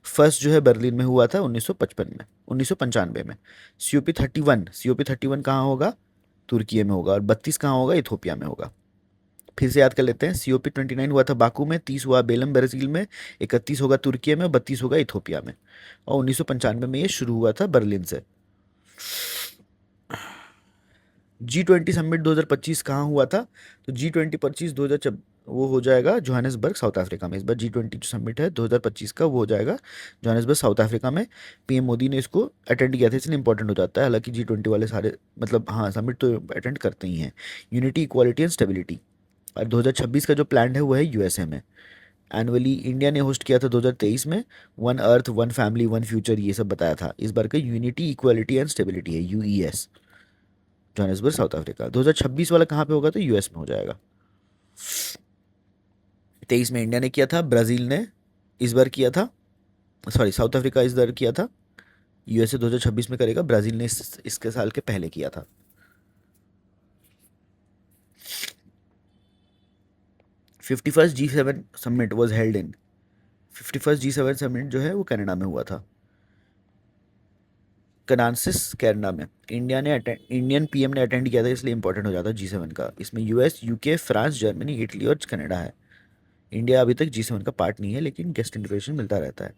फर्स्ट जो है बर्लिन में हुआ था 1955 में, 1995 में। सीओपी 31 कहाँ होगा? तुर्की में होगा, और 32 कहाँ होगा? इथोपिया में होगा। फिर से याद कर लेते हैं। COP29 हुआ था बाकू में, 30 हुआ बेलम ब्राज़ील में, 31 होगा तुर्की में, 32 होगा इथोपिया में, और 1995 में ये शुरू हुआ था बर्लिन से। G20 समिट 2025 कहाँ हुआ था? तो G20 25 2000 वो हो जाएगा जोहानिसबर्ग साउथ अफ्रीका में। इस बार G20 जो समिट है 2025 का वो हो जाएगा जोहानिसबर्ग साउथ अफ्रीका में। पीएम मोदी ने इसको अटेंड किया था, इसलिए इंपॉर्टेंट हो जाता है। हालांकि G20 वाले सारे मतलब हाँ समिट तो अटेंड करते ही हैं। Unity, equality and stability. और 2026 का जो प्लान है वो है यूएसए में। एनुअली इंडिया ने होस्ट किया था 2023 में। One earth, one family, one future, ये सब बताया था। इस बार का यूनिटी, इक्वालिटी एंड स्टेबिलिटी है, यूईएस, जोहानिसबर्ग साउथ अफ्रीका। 2026 वाला कहाँ पे होगा? तो यूएस में हो जाएगा। 23 में इंडिया ने किया था, ब्राज़ील ने इस बार किया था, सॉरी साउथ अफ्रीका इस बार किया था, यूएसए 2026 में करेगा, ब्राज़ील ने इसके साल के पहले किया था। 51st G7 summit was held in, 51st G7 summit जो है वो कनाडा में हुआ था, कनान्सिस कनाडा में। इंडियन पीएम ने अटेंड किया था, इसलिए इंपॉर्टेंट हो जाता है G7 का। इसमें US, UK, France, Germany, Italy और कनाडा है। इंडिया अभी तक G7 का पार्ट नहीं है, लेकिन गेस्ट इन्विटेशन मिलता रहता है।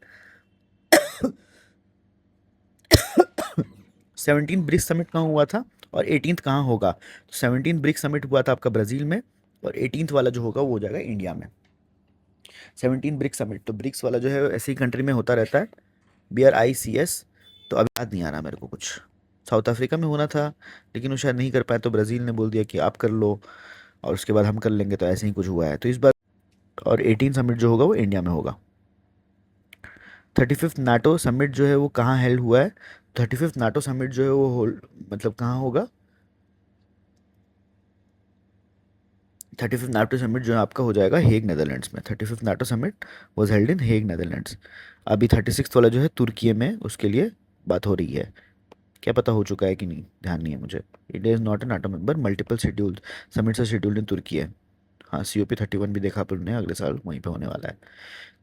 17 ब्रिक्स समिट कहाँ हुआ था और 18th कहाँ होगा? तो 17 ब्रिक्स समिट हुआ था आपका ब्राज़ील में, और 18th वाला जो होगा वो हो जाएगा इंडिया में। 17 ब्रिक्स समिट, तो ब्रिक्स वाला जो है ऐसी कंट्री में होता रहता है, BRICS। तो अब याद नहीं आ रहा मेरे को कुछ। साउथ अफ्रीका में होना था, लेकिन वो शायद नहीं कर पाए, तो ब्राज़ील ने बोल दिया कि आप कर लो और उसके बाद हम कर लेंगे, तो ऐसे ही कुछ हुआ है। तो इस बार और 18 समिट जो होगा वो इंडिया में होगा। 35th नाटो समिट जो है वो कहाँ हेल्ड हुआ है? 35th नाटो समिट जो है वो मतलब कहाँ होगा? 35th नाटो समिट जो है आपका हो जाएगा हेग, नेदरलैंड्स में। 35th NATO summit was held in Hague, Netherlands. अभी 36th वाला जो है तुर्की में, उसके लिए बात हो रही है। क्या पता हो चुका है कि नहीं, ध्यान नहीं है मुझे। India is not a NATO member, multiple scheduled summits are scheduled in Turkey है। हाँ, COP31 भी देखा अपन ने, अगले साल वहीं पे होने वाला है।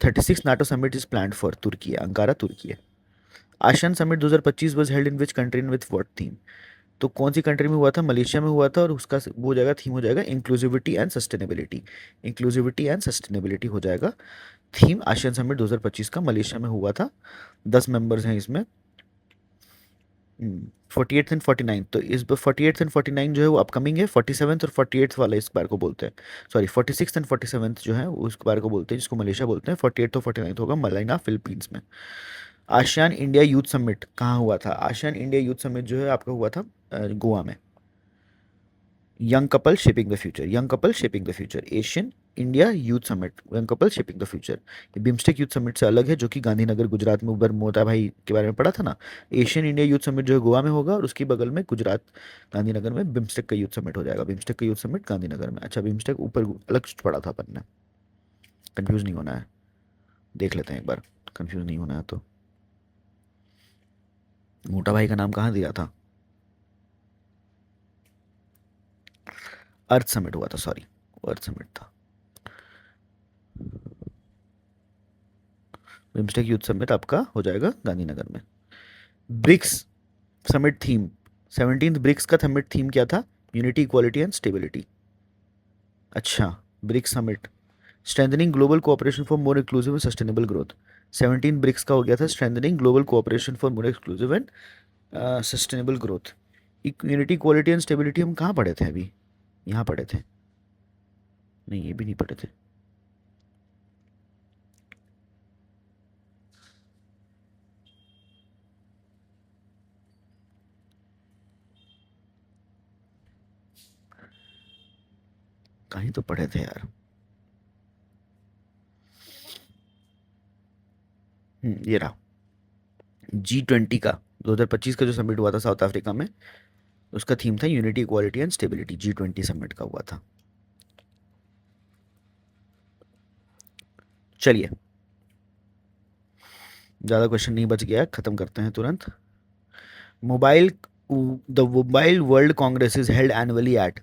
36 NATO summit is planned for Turkey है, अंकारा तुर्की है। ASEAN summit 2025 was held in which country and with what theme? तो कौन सी कंट्री में हुआ था? मलेशिया में हुआ था, और उसका वो हो जाएगा, थीम हो जाएगा inclusivity and sustainability. Inclusivity and sustainability हो जाएगा थीम आसियान समिट 2025 का। मलेशिया में हुआ था, 10 मेंबर्स हैं इसमें। 48th एंड 49th, तो इस बार 48th एंड 49 जो है वो अपकमिंग है। 47th और 48th वाला इस बार को बोलते हैं, सॉरी 46th एंड 47th जो है उस बार को बोलते हैं, जिसको मलेशिया बोलते हैं। 48th और 49th होगा मलाइना फिलीपींस में। आसियान इंडिया यूथ समिट कहाँ हुआ था? आसियान इंडिया यूथ समिट जो है आपका हुआ था गोवा में। Young couple shaping the future, young couple shaping the future, Asian India youth summit, young couple shaping the future. ये बिम्स्टेक यूथ समिट से अलग है, जो कि गांधीनगर गुजरात में, उबर मोता भाई के बारे में पढ़ा था ना। एशियन इंडिया यूथ समिट जो है गोवा में होगा, और उसके बगल में गुजरात गांधीनगर में बिम्स्टेक का यूथ समिट हो जाएगा। बिम्स्टेक का यूथ समिट गांधीनगर में। अच्छा, बिम्स्टेक ऊपर अलग पढ़ा था अपन ने, कन्फ्यूज़ नहीं होना है, देख लेते हैं एक बार, कन्फ्यूज़ नहीं होना है तो। मोटा भाई का नाम कहाँ दिया था? अर्थ समिट हुआ था, सॉरी अर्थ समिट था। बिम्स्टेक यूथ समिट आपका हो जाएगा गांधीनगर में। BRICS summit theme, 17th BRICS का समिट थीम क्या था? Unity, equality and stability. अच्छा, BRICS summit strengthening global cooperation for more inclusive and sustainable growth. 17 BRICS का हो गया था strengthening global cooperation for more inclusive and sustainable growth. Unity, equality and stability हम कहाँ पढ़े थे अभी? यहाँ पढ़े थे? नहीं, ये भी नहीं पढ़े थे। कहीं तो पढ़े थे यार। ये रहा G20 का 2025 का जो समिट हुआ था साउथ अफ्रीका में, उसका थीम था unity, equality and stability. G20 summit का हुआ था। चलिए, ज़्यादा क्वेश्चन नहीं बच गया, ख़त्म करते हैं तुरंत। Mobile the mobile world congress is held annually at,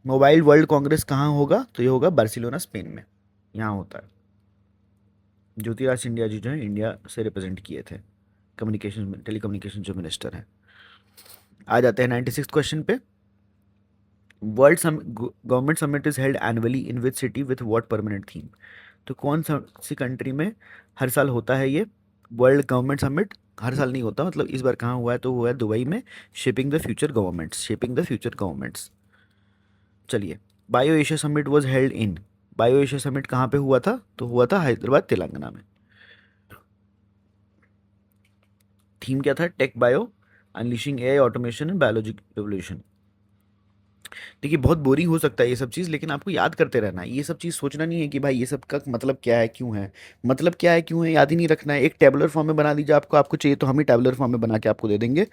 mobile world congress कहाँ होगा? तो ये होगा बार्सिलोना, स्पेन में, यहाँ होता है। ज्योतिराज सिंधिया जी जो है इंडिया से रिप्रेजेंट किए थे, कम्युनिकेशन टेलीकम्युनिकेशन जो मिनिस्टर हैं। आ जाते हैं 96 क्वेश्चन पे। World government summit is held annually in which city with what permanent theme? तो कौन सी कंट्री में हर साल होता है ये वर्ल्ड गवर्नमेंट समिट? हर साल नहीं होता, मतलब इस बार कहाँ हुआ है, तो हुआ है दुबई में, shaping the future governments, shaping the future governments. चलिए, bio Asia summit was held in, bio Asia summit कहाँ पे हुआ था? तो हुआ था हैदराबाद तेलंगाना में। थीम क्या था? Tech bio unleashing AI automation and biology revolution. देखिए बहुत बोरिंग हो सकता है ये सब चीज़, लेकिन आपको याद करते रहना है। ये सब चीज़ सोचना नहीं है कि भाई ये सब का मतलब क्या है, क्यों है, मतलब क्या है, क्यों है, याद ही नहीं रखना है। एक टेबुलर फॉर्म में बना दीजिए, आपको आपको चाहिए तो हम ही टेबुलर फॉर्म में बना के आपको दे देंगे।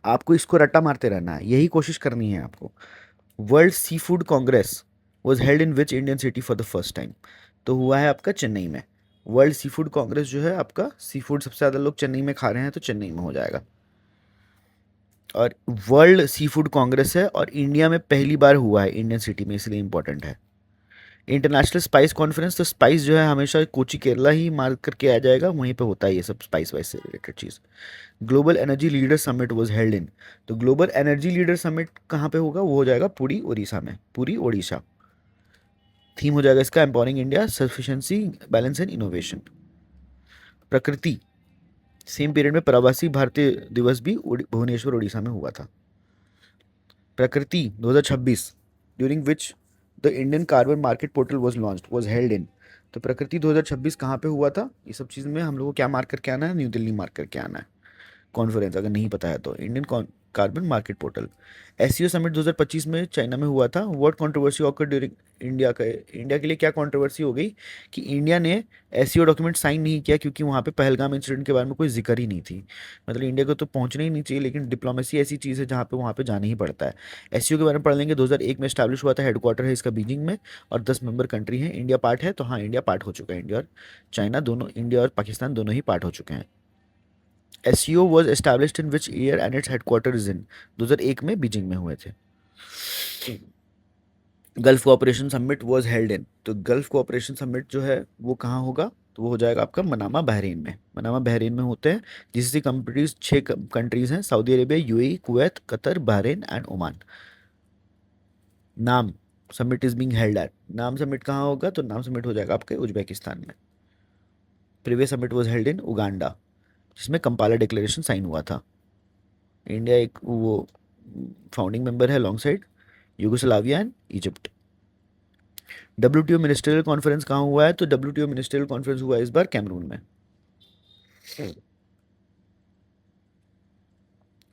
आपको इसको रट्टा मारते रहना है, यही कोशिश करनी है आपको। World sea food congress was held in which Indian city for the first time? तो हुआ है आपका चेन्नई में। वर्ल्ड सी फूड कांग्रेस जो है आपका, सी फूड सबसे ज़्यादा लोग चेन्नई में खा रहे हैं, तो चेन्नई में हो जाएगा। और वर्ल्ड सी फूड कांग्रेस है और इंडिया में पहली बार हुआ है, इंडियन सिटी में, इसलिए इंपॉर्टेंट है। इंटरनेशनल स्पाइस कॉन्फ्रेंस, तो स्पाइस जो है हमेशा कोची केरला ही मार्क करके आ जाएगा, वहीं पे होता है ये सब स्पाइस वाइस से related cheese. Global energy leader summit was held इन, तो ग्लोबल एनर्जी लीडर समिट कहाँ पे होगा? वो हो जाएगा पुरी उड़ीसा में, पुरी ओडिशा। थीम हो जाएगा इसका empowering India, sufficiency, balance and innovation. प्रकृति, सेम पीरियड में प्रवासी भारतीय दिवस भी भुवनेश्वर उड़ीसा में हुआ था। प्रकृति 2026, during which the Indian carbon market portal was launched was held इन। तो प्रकृति 2026 कहाँ पे हुआ था? ये सब चीज़ में हम लोग को क्या मार्क करके आना है? न्यू दिल्ली मार्क करके आना है। कॉन्फ्रेंस अगर नहीं पता है तो, Indian carbon market portal. SCO summit 2025 में चाइना में हुआ था। What controversy occur during India का? इंडिया के लिए क्या कंट्रोवर्सी हो गई कि इंडिया ने एससीओ डॉक्यूमेंट साइन नहीं किया, क्योंकि वहाँ पे पहलगाम इंसिडेंट के बारे में कोई जिक्र ही नहीं थी। मतलब इंडिया को तो पहुँचना ही नहीं चाहिए, लेकिन डिप्लोमेसी ऐसी चीज़ है जहाँ पे वहाँ पे जाना ही पड़ता है। एससीओ के बारे में पढ़ लेंगे। 2001 में स्टैब्लिश हुआ था, हेडक्वार्टर है इसका बीजिंग में, और 10 मेंबर कंट्री हैं। इंडिया पार्ट है? तो हाँ, इंडिया पार्ट हो चुका है। इंडिया और चाइना दोनों, इंडिया और पाकिस्तान दोनों ही पार्ट हो चुके हैं। SCO was established in which year and its headquarters is in? 2001 में बीजिंग में हुए थे। Gulf cooperation summit was held इन, तो गल्फ कोऑपरेशन समिट जो है वो कहाँ होगा? तो वो हो जाएगा आपका मनामा बहरीन में। मनामा बहरीन में होते हैं। जीसीसी कंट्रीज 6 कंट्रीज हैं, Saudi Arabia, UAE, Kuwait, Qatar, Bahrain and Oman. NAM summit is being held at, NAM summit कहाँ होगा? तो नाम समिट हो जाएगा आपके उज्बेकिस्तान में। Previous summit was held in Uganda, जिसमें कंपाला डिक्लेरेशन साइन हुआ था। इंडिया एक वो फाउंडिंग मेंबर है long side Yugoslavia and Egypt. WTO ministerial conference कहाँ हुआ है? तो WTO मिनिस्ट्रियल कॉन्फ्रेंस हुआ है इस बार कैमरून में।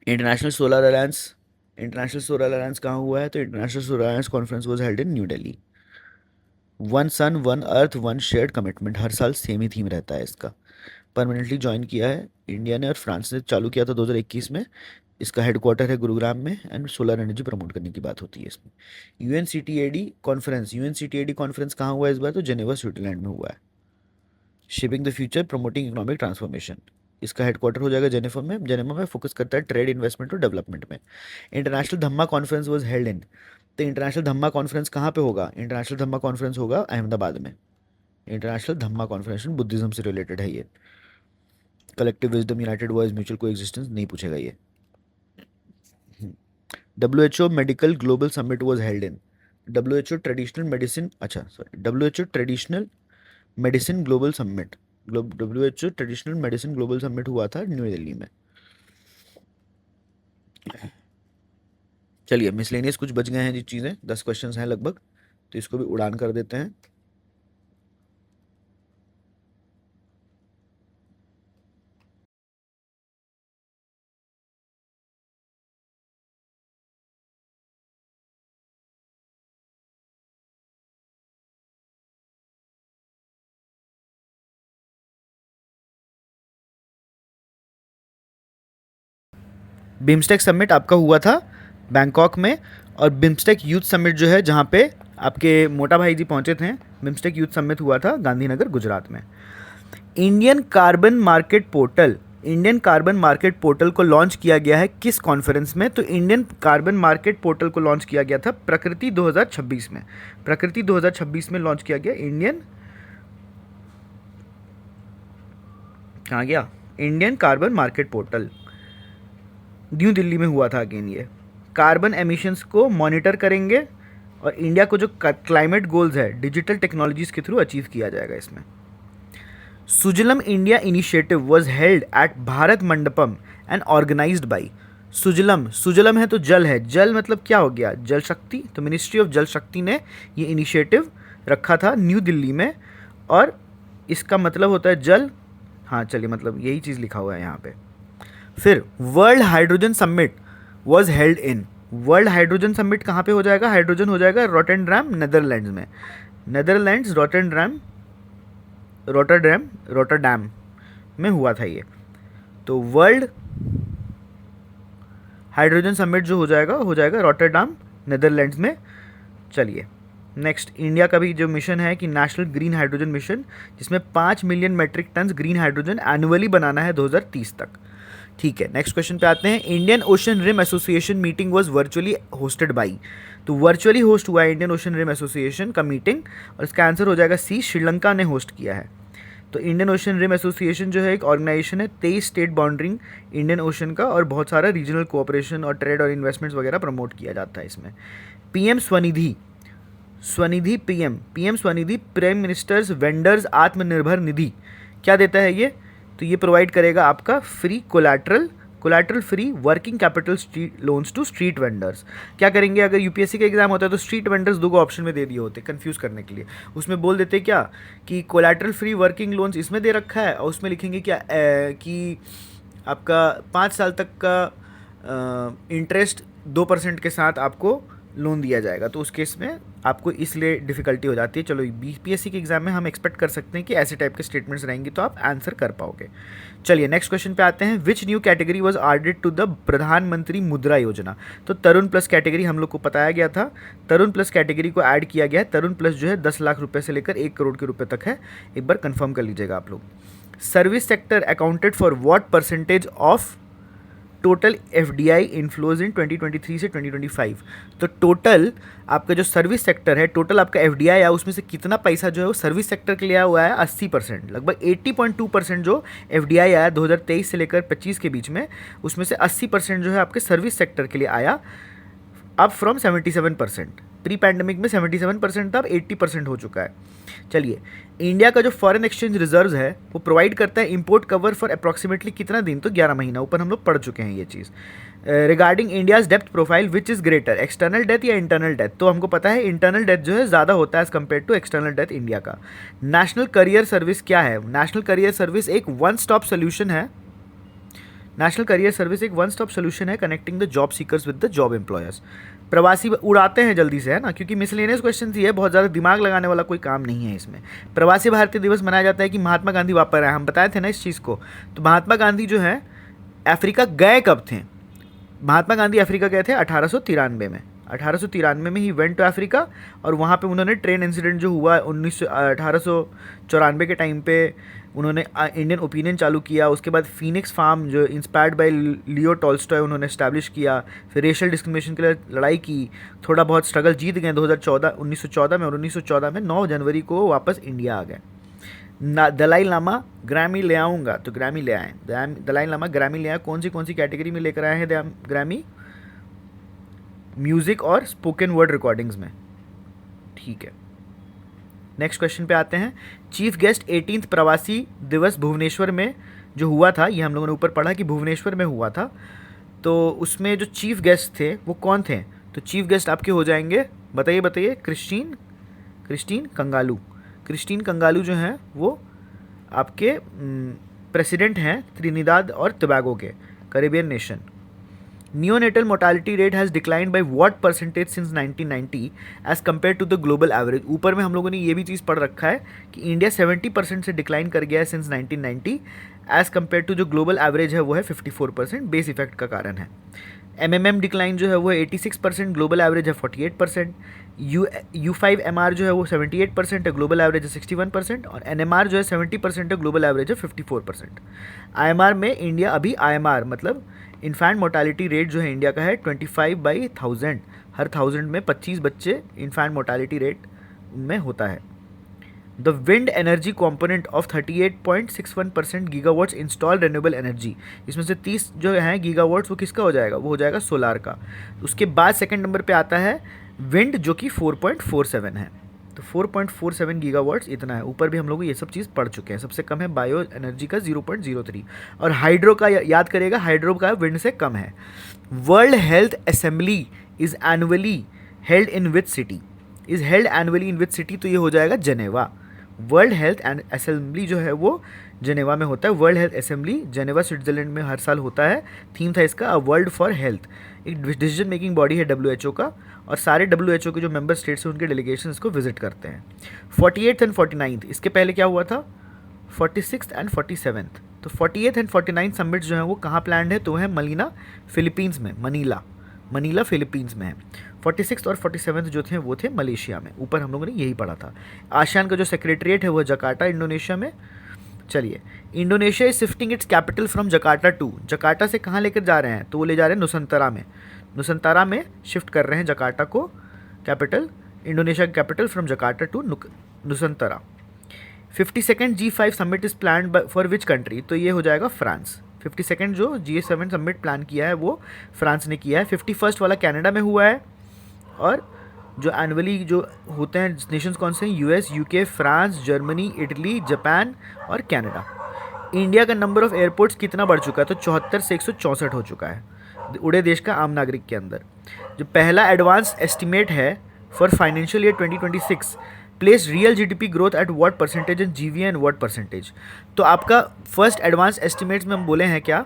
International solar alliance, international solar alliance कहाँ हुआ है? तो international solar alliance conference was held in New Delhi. One sun one earth one shared commitment, हर साल सेम ही थीम रहता है इसका। परमानेंटली ज्वाइन किया है इंडिया ने और फ्रांस ने, चालू किया था 2021 में। इसका हेडक्वार्टर है गुरुग्राम में, एंड सोलर एनर्जी प्रमोट करने की बात होती है इसमें। यूएनसीटीएडी कॉन्फ्रेंस, यूएनसीटीएडी कॉन्फ्रेंस कहाँ हुआ है इस बार? तो जेनेवा स्विट्जरलैंड में हुआ है। Shaping the future promoting economic transformation, इसका हेडक्वार्टर हो जाएगा जेनेवा में। जेनेवा में फोकस करता है ट्रेड, इन्वेस्टमेंट और डेवलपमेंट में। International Dhamma conference was held इन, तो इंटरनेशनल धम्मा कॉन्फ्रेंस कहाँ पे होगा? इंटरनेशनल धम्मा कॉन्फ्रेंस होगा अहमदाबाद में। इंटरनेशनल धम्मा कॉन्फ्रेंस बुद्धिज्म से रिलेटेड है ये। Collective wisdom, united voice, mutual coexistence नहीं पूछेगा ये। WHO medical global summit was held in, WHO traditional medicine, अच्छा sorry, WHO traditional medicine global summit, WHO traditional medicine global summit हुआ था new Delhi में। चलिए, मिसलेनियस कुछ बच गए हैं जी चीज़ें, 10 क्वेश्चंस हैं लगभग, तो इसको भी उड़ान कर देते हैं। बिम्स्टेक समिट आपका हुआ था बैंकॉक में, और बिम्स्टेक यूथ समिट जो है जहाँ पे आपके मोटा भाई जी पहुँचे थे, बिम्स्टेक यूथ समिट हुआ था गांधीनगर गुजरात में। Indian carbon market portal, Indian carbon market portal को लॉन्च किया गया है किस कॉन्फ्रेंस में? तो इंडियन कार्बन मार्केट पोर्टल को लॉन्च किया गया था प्रकृति 2026 में। प्रकृति 2026 में लॉन्च किया गया इंडियन, कहाँ गया? Indian carbon market portal new Delhi में हुआ था अगेन। ये कार्बन एमिशंस को मॉनिटर करेंगे, और इंडिया को जो क्लाइमेट गोल्स है डिजिटल टेक्नोलॉजीज के थ्रू अचीव किया जाएगा इसमें। Sujalam India initiative was held at Bharat Mandapam and organised by. Sujalam, Sujalam है तो जल है, जल मतलब क्या हो गया, जल शक्ति, तो मिनिस्ट्री ऑफ जल शक्ति ने ये इनिशिएटिव रखा था न्यू दिल्ली में, और इसका मतलब होता है जल, हाँ चलिए मतलब यही चीज़ लिखा हुआ है यहाँ पे। फिर world hydrogen summit was held in, world hydrogen summit कहाँ पे हो जाएगा, हाइड्रोजन हो जाएगा रोटरडैम नेदरलैंड्स में, नेदरलैंड्स रोटरडैम में हुआ था ये। तो वर्ल्ड हाइड्रोजन समिट जो हो जाएगा रोटरडैम नेदरलैंड्स में। चलिए नेक्स्ट, इंडिया का भी जो मिशन है कि नेशनल ग्रीन हाइड्रोजन मिशन, जिसमें 5 million metric ton green hydrogen annually बनाना है 2030 तक। ठीक है, नेक्स्ट क्वेश्चन पे आते हैं। Indian ocean rim association meeting was virtually hosted by, तो वर्चुअली होस्ट हुआ है इंडियन ओशन रिम एसोसिएशन का मीटिंग, और इसका आंसर हो जाएगा सी, श्रीलंका ने होस्ट किया है। तो इंडियन ओशन रिम एसोसिएशन जो है एक ऑर्गेनाइजेशन है 23 स्टेट बाउंड्रिंग इंडियन ओशन का, और बहुत सारा रीजनल कोऑपरेशन और ट्रेड और इन्वेस्टमेंट्स वगैरह प्रमोट किया जाता है इसमें। PM Svanidhi, PM Svanidhi prime ministers vendors Atmanirbhar Nidhi क्या देता है ये, तो ये प्रोवाइड करेगा आपका free collateral free working capital loans to street vendors. क्या करेंगे, अगर यूपीएससी का एग्जाम होता है तो स्ट्रीट वेंडर्स दो ऑप्शन में दे दिए होते कंफ्यूज करने के लिए, उसमें बोल देते क्या कि कोलैटरल फ्री वर्किंग लोन्स इसमें दे रखा है, और उसमें लिखेंगे क्या कि आपका 5 साल तक का इंटरेस्ट 2% के साथ आपको लोन दिया जाएगा, तो उस केस में आपको इसलिए डिफिकल्टी हो जाती है। चलो बीपीएससी के एग्जाम में हम एक्सपेक्ट कर सकते हैं कि ऐसे टाइप के स्टेटमेंट्स रहेंगी तो आप आंसर कर पाओगे। चलिए नेक्स्ट क्वेश्चन पे आते हैं। Which new category was added to the Pradhanmantri Mudra योजना, तो तरुण प्लस कैटेगरी हम लोग को बताया गया था, तरुण प्लस कैटेगरी को ऐड किया गया है। तरुण प्लस जो है 10 लाख रुपए से लेकर 1 करोड़ के रुपए तक है, एक बार कंफर्म कर लीजिएगा आप लोग। Service sector accounted for what percentage of total FDI inflows in 2023 से 2025, तो टोटल आपका जो सर्विस सेक्टर है, टोटल आपका एफडीआई है, उसमें से कितना पैसा जो है वो सर्विस सेक्टर के लिए आया हुआ है 80%, लगभग 80.2% जो एफडीआई आया 2023 से लेकर 25 के बीच में, उसमें से 80% जो है आपके सर्विस सेक्टर के लिए आया, अप फ्रॉम 77%। प्री पैंडमिक में 77% था, अब 80% हो चुका है। चलिए, इंडिया का जो फॉरेन एक्सचेंज रिजर्व्स है वो प्रोवाइड करता है इंपोर्ट कवर फॉर अप्रॉक्सीमेटली कितना दिन, तो 11 महीना, ऊपर हम लोग पढ़ चुके हैं ये चीज़। रिगार्डिंग इंडियाज डेप्थ profile which is greater, external debt या इंटरनल डेथ, तो हमको पता है इंटरनल डेथ जो है ज़्यादा होता है as compare to external debt India का। नेशनल करियर सर्विस क्या है, नेशनल करियर सर्विस एक वन स्टॉप सोल्यूशन है, नेशनल करियर सर्विस एक वन स्टॉप सोल्यूशन है connecting the job seekers with the job employers. प्रवासी उड़ाते हैं जल्दी से, है ना, क्योंकि मिसलेनियस क्वेश्चन ही है, बहुत ज़्यादा दिमाग लगाने वाला कोई काम नहीं है इसमें। प्रवासी भारतीय दिवस मनाया जाता है कि महात्मा गांधी वापस आए, हम बताए थे ना इस चीज़ को। तो महात्मा गांधी जो है अफ्रीका गए कब थे, महात्मा गांधी अफ्रीका गए थे 1893 में, 1893 में ही वेंट टू अफ्रीका, और वहाँ पे उन्होंने ट्रेन इंसिडेंट जो हुआ 1894 के टाइम पे उन्होंने इंडियन ओपिनियन चालू किया। उसके बाद फीनिक्स फार्म जो इंस्पायर्ड बाय लियो टॉल्स्टॉय उन्होंने इस्टेब्लिश किया। फिर रेशियल डिस्क्रिमिनेशन के लिए लड़ाई की, थोड़ा बहुत स्ट्रगल जीत गए 1914 में, और 1914 में 9 जनवरी को वापस इंडिया आ गए। दलाई लामा ग्रैमी ले आऊँगा, तो ग्रैमी ले आए, दलाई लामा ग्रैमी ले आए। कौन सी कैटेगरी में लेकर आए हैं ग्रैमी, म्यूज़िक और स्पोकन वर्ड रिकॉर्डिंग्स में, ठीक है। नेक्स्ट क्वेश्चन पे आते हैं। चीफ गेस्ट 18th प्रवासी दिवस भुवनेश्वर में जो हुआ था, ये हम लोगों ने ऊपर पढ़ा कि भुवनेश्वर में हुआ था, तो उसमें जो चीफ गेस्ट थे वो कौन थे, तो चीफ गेस्ट आपके हो जाएंगे, बताइए, क्रिस्टीन कंगालू जो हैं वो आपके प्रेसिडेंट हैं त्रिनिदाद और टोबैगो के, Caribbean nation. Neonatal mortality rate has declined by what percentage since 1990 as compared to the global average। ऊपर में हम लोगों ने ये भी चीज़ पढ़ रखा है कि इंडिया 70% से डिक्लाइन कर गया है सिंस 1990 एज कम्पेयर टू जो ग्लोबल एवरेज है वो है 54%, बेस इफेक्ट का कारण है। एमएमएम डिक्लाइन जो है वो 86%, ग्लोबल एवरेज है 48%। U5MR जो है वो 78% है, ग्लोबल एवरेज है 61%, और NMR जो है 70% है, ग्लोबल एवरेज है 54%। IMR में इंडिया अभी IMR मतलब इन्फेंट मोर्टालिटी रेट जो है इंडिया का है 25/1000, हर 1000 में 25 बच्चे इन्फेंट मोर्टालिटी रेट में होता है। The wind energy component of 38.61% gigawatts install renewable energy, इसमें से 30 जो है गीगावाट्स वो किसका हो जाएगा, वो हो जाएगा सोलार का। उसके बाद सेकंड नंबर पे आता है विंड जो कि 4.47 है, तो 4.47 गीगावाट्स इतना है। ऊपर भी हम लोग ये सब चीज़ पढ़ चुके हैं। सबसे कम है बायो एनर्जी का 0.03, और हाइड्रो का याद करेगा, हाइड्रो का विंड से कम है। World health assembly is annually held in which city, is held annually in which city, तो ये हो जाएगा जेनेवा। वर्ल्ड हेल्थ असेंबली जो है वो जेनेवा में होता है। World health assembly Geneva Switzerland में हर साल होता है। थीम था इसका अ वर्ल्ड फॉर हेल्थ। एक डिसीजन मेकिंग बॉडी है डब्ल्यू का, और सारे डब्ल्यू के जो मेंबर स्टेट्स हैं उनके डेलीगेशन इसको विजिट करते हैं। 48th एंड 49th, इसके पहले क्या हुआ था, 46th एंड 47th। तो 48th एंड 49th समिट जो है वो कहाँ प्लान्ड है, तो है मनीला फिलीपींस में, मनीला फिलीपींस में है। 46th और 47th जो थे वो थे मलेशिया में। ऊपर हम लोगों ने यही पढ़ा था। आसियान का जो सेक्रेटरीट है वो जकार्ता इंडोनेशिया में। चलिए, Indonesia is shifting its capital from Jakarta to, Jakarta से कहाँ लेकर जा रहे हैं, तो वो ले जा रहे हैं नुसंतरा में। नुसंतरा में शिफ्ट कर रहे हैं जकार्ता को कैपिटल, इंडोनेशिया का capital from Jakarta to Nusantara. 52nd G5 summit is plan for which country, तो ये हो जाएगा फ्रांस। 52nd जो G7 समिट प्लान किया है वो फ्रांस ने किया है। 51st वाला कनाडा में हुआ है, और जो एनुअली जो होते हैं नेशंस कौन से हैं, US, UK, France, Germany, Italy, Japan और कनाडा। इंडिया का नंबर ऑफ एयरपोर्ट्स कितना बढ़ चुका है, तो 74 से 164 हो चुका है उड़े देश का आम नागरिक के अंदर। जो पहला एडवांस एस्टिमेट है for financial year 2026 place real GDP growth at what percentage and GVA and what percentage. तो आपका फर्स्ट एडवांस एस्टिमेट्स में हम बोले हैं क्या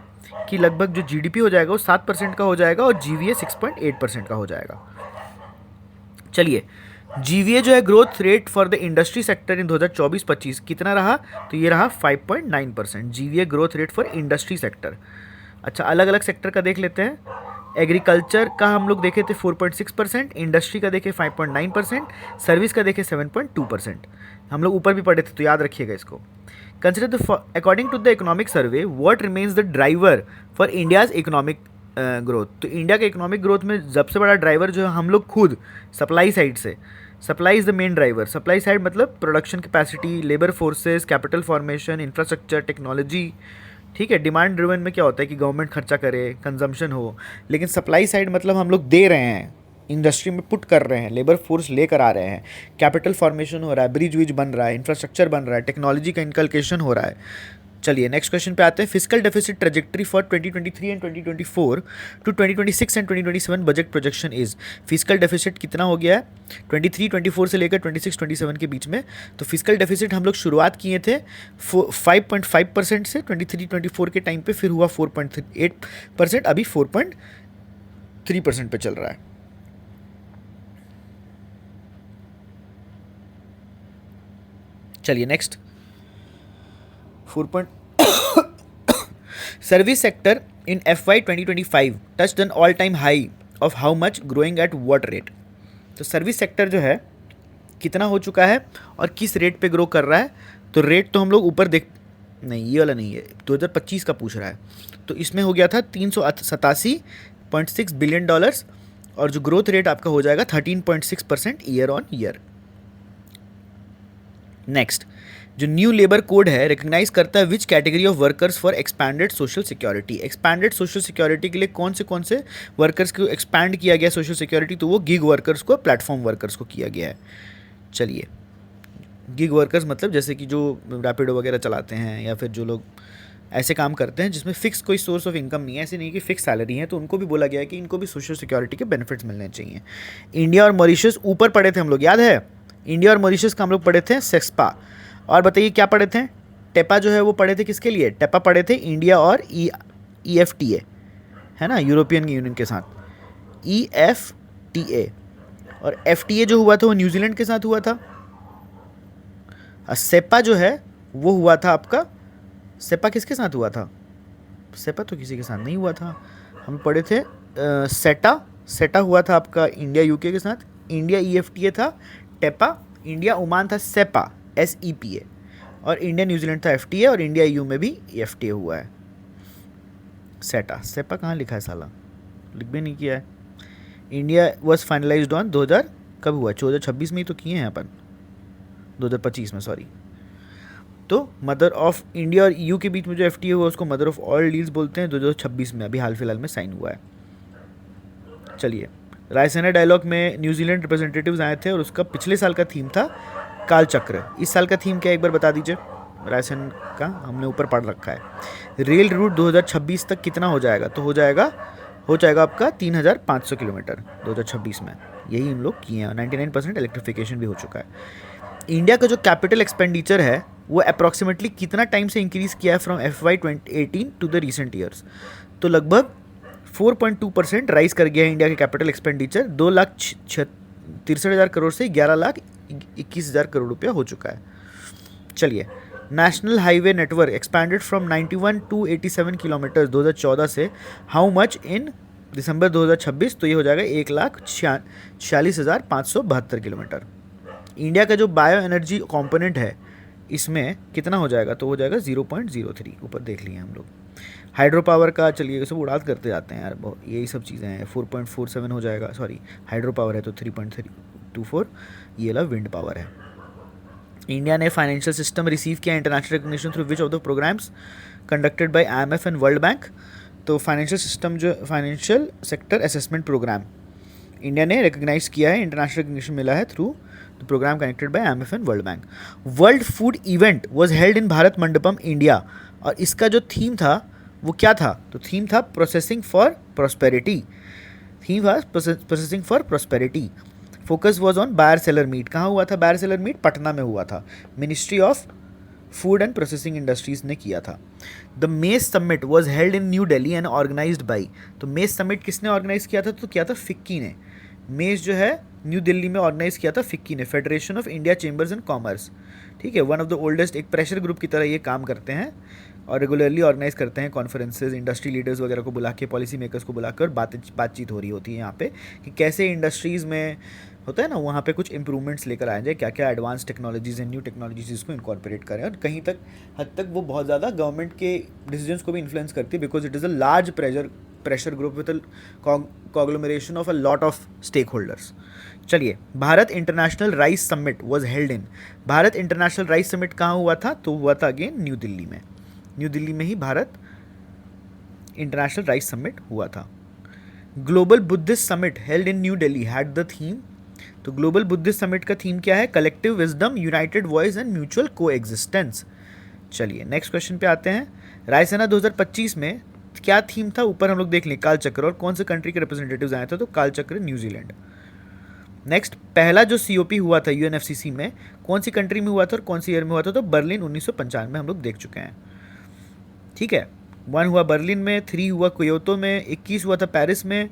कि लगभग जो जीडीपी हो जाएगा वो 7% का हो जाएगा, और जीवीए 6.8% का हो जाएगा। चलिए, जीवीए जो है growth rate for the industry sector in 2024-25 कितना रहा, तो ये रहा 5.9%, GVA growth rate for industry sector. अच्छा, अलग अलग सेक्टर का देख लेते हैं। एग्रीकल्चर का हम लोग देखे थे 4.6%, इंडस्ट्री का देखे 5.9%, सर्विस का देखे 7.2%। हम लोग ऊपर भी पढ़े थे तो याद रखिएगा इसको। Consider the according to the economic survey what remains the driver for India's economic growth. तो इंडिया के इकोनॉमिक ग्रोथ में सबसे बड़ा ड्राइवर जो है हम लोग खुद सप्लाई साइड से, supply is the main driver. Supply side मतलब production capacity, labour forces, capital formation, infrastructure, technology. ठीक है, डिमांड ड्रिवन में क्या होता है कि गवर्नमेंट खर्चा करे, कंजम्पशन हो, लेकिन सप्लाई साइड मतलब हम लोग दे रहे हैं, इंडस्ट्री में पुट कर रहे हैं, लेबर फोर्स लेकर आ रहे हैं, कैपिटल फॉर्मेशन हो रहा है, ब्रिज विज बन रहा है, इंफ्रास्ट्रक्चर बन रहा है, टेक्नोलॉजी का इनकलकेशन हो रहा है। चलिए नेक्स्ट क्वेश्चन पे आते हैं। Physical deficit trajectory for 2023 and 2024 to 2026 and 2027 budget projection is. Physical deficit कितना हो गया है 23-24 से लेकर 26-27 के बीच में। तो फिजिकल डेफिसिट हम लोग शुरुआत किए थे 5.5% से 23-24 के टाइम पे, फिर हुआ 4.8%, अभी 4.3% पे चल रहा है। चलिए next 4. Service sector in FY 2025 touched an all-time high of how much, growing at what rate। तो सर्विस सेक्टर जो है कितना हो चुका है और किस रेट पे ग्रो कर रहा है। तो रेट तो हम लोग ऊपर देख, नहीं ये वाला नहीं है, 2025 का पूछ रहा है। तो इसमें हो गया था $387.6 बिलियन, और जो ग्रोथ रेट आपका हो जाएगा 13.6% ईयर ऑन ईयर। नेक्स्ट, जो न्यू लेबर कोड है रिकग्नाइज करता है which category of workers for expanded social security. Expanded social security के लिए कौन से वर्कर्स को एक्सपैंड किया गया सोशल सिक्योरिटी, तो वो गिग वर्कर्स को, प्लेटफॉर्म वर्कर्स को किया गया है। चलिए, गिग वर्कर्स मतलब जैसे कि जो रैपिडो वगैरह चलाते हैं, या फिर जो लोग ऐसे काम करते हैं जिसमें फिक्स कोई सोर्स ऑफ इनकम नहीं है, ऐसे नहीं कि फिक्स सैलरी है, तो उनको भी बोला गया है कि इनको भी सोशल सिक्योरिटी के बेनिफिट्स मिलने चाहिए। इंडिया और मॉरिशस ऊपर पढ़े थे हम लोग, याद है, इंडिया और मॉरिशस का हम लोग पढ़े थे सेक्सपा। और बताइए क्या पढ़े थे, टेपा जो है वो पढ़े थे किसके लिए, टेपा पढ़े थे इंडिया और EFTA है ना, यूरोपियन यूनियन के साथ, EFTA। और FTA जो हुआ था वो न्यूजीलैंड के साथ हुआ था। और सेपा जो है वो हुआ था आपका, सेपा किसके साथ हुआ था, सेपा तो किसी के साथ नहीं हुआ था, हम पढ़े थे सेटा हुआ था आपका इंडिया यूके के साथ, इंडिया EFTA था, टेपा इंडिया ओमान था सेपा SEPA, और इंडिया न्यूजीलैंड था FTA, और इंडिया EU में भी FTA हुआ है। सेपा कहाँ लिखा है साला, लिख भी नहीं किया है। इंडिया वॉज फाइनलाइज्ड ऑन 2000 कब हुआ, 2026 में ही तो किए हैं अपन, 2025 में सॉरी। तो मदर ऑफ इंडिया और EU के बीच में जो FTA हुआ उसको मदर ऑफ ऑल डील्स बोलते हैं, 2026 में अभी हाल फिलहाल में साइन हुआ है। चलिए रायसेना डायलॉग में न्यूजीलैंड रिप्रेजेंटेटिव्स आए थे और उसका पिछले साल का थीम था कालचक्र। इस साल का थीम क्या है एक बार बता दीजिए। रायसेन का हमने ऊपर पढ़ रखा है। रेल रूट 2026 तक कितना हो जाएगा आपका 3,500 किलोमीटर 2026 में। यही हम लोग किए हैं। 99% इलेक्ट्रिफिकेशन भी हो चुका है। इंडिया का जो कैपिटल एक्सपेंडिचर है वो अप्रॉक्सीमेटली कितना टाइम से इंक्रीज किया है from FY 2018 to the recent years. तो लगभग 4.2% राइज कर गया है इंडिया के कैपिटल एक्सपेंडिचर। 2,63,000 करोड़ से 11,21,000 करोड़ रुपया हो चुका है। चलिए, national highway network expanded from 91 to 87 kilometre 2014 से हाउ मच इन दिसंबर 2026। तो ये हो जाएगा 1,46,572 किलोमीटर। इंडिया का जो बायो एनर्जी कॉम्पोनेंट है इसमें कितना हो जाएगा, तो हो जाएगा 0.03। ऊपर देख लिए हम लोग। हाइड्रो पावर का चलिए सब उड़ाद करते जाते हैं यार, यही सब चीज़ें हैं। 4.47 हो जाएगा, सॉरी हाइड्रो पावर है तो 3.324 ये वाला विंड पावर है। इंडिया ने फाइनेंशियल सिस्टम रिसीव किया international recognition through which of the programmes conducted by IMF and world bank. तो फाइनेंशियल सिस्टम जो financial sector assessment programme India ने रिकग्नाइज किया है, इंटरनेशनल रिकग्निशन मिला है through the programme connected by IMF and world bank. World food event was held in Bharat Mandapam India, और इसका जो थीम था वो क्या था, तो थीम था processing for prosperity. Theme was processing for prosperity. Focus was on buyer seller meet. कहाँ हुआ था बायर सेलर मीट? पटना में हुआ था। Ministry of food and processing industries ने किया था। The mess summit was held in New Delhi and organised by. तो मेस समिट किसने ऑर्गेनाइज किया था? तो किया था फिक्की ने। मेस जो है न्यू दिल्ली में ऑर्गेनाइज किया था फिक्की ने, federation of India chambers and commerce. ठीक है, वन ऑफ द ओल्डेस्ट, एक प्रेशर ग्रुप की तरह ये काम करते हैं और रेगुलरली ऑर्गेनाइज करते हैं कॉन्फ्रेंसेज। इंडस्ट्री लीडर्स वगैरह को बुला के, पॉलिसी मेकर्स को बुला कर बातचीत हो रही होती है यहाँ पे कि कैसे इंडस्ट्रीज़ में होता है ना, वहाँ पे कुछ इंप्रूवमेंट्स लेकर आए जाए, क्या क्या advance technologies and new technologies इसको इनकॉर्पोरेट करें। और कहीं तक हद तक वो बहुत ज़्यादा गवर्नमेंट के डिसीजंस को भी इन्फ्लुएंस करती है, because it is a large pressure group with conglomeration of a lot of stakeholders. चलिए, Bharat international rice summit was held in. Bharat international rice summit कहाँ हुआ था? तो हुआ था अगेन न्यू दिल्ली में। न्यू दिल्ली में ही भारत इंटरनेशनल राइस समिट हुआ था। Global Buddhist summit held in New Delhi had the theme. तो ग्लोबल बुद्धिस्ट समिट का थीम क्या है? Collective wisdom, united voice and mutual को एग्जिस्टेंस। चलिए नेक्स्ट क्वेश्चन पे आते हैं। रायसेना 2025 में क्या थीम था? ऊपर हम लोग देख लें, कालचक्र। और कौन से कंट्री के रिप्रेजेंटेटिव्स आए थे? तो कालचक्र न्यूजीलैंड। नेक्स्ट, पहला जो COP हुआ था UNFCC में, कौन सी कंट्री में हुआ था और कौन सी ईयर में हुआ था? तो बर्लिन 1995 में हम लोग देख चुके हैं। ठीक है, 1 हुआ बर्लिन में, 3 हुआ क्योतो में, 21 हुआ था पेरिस में,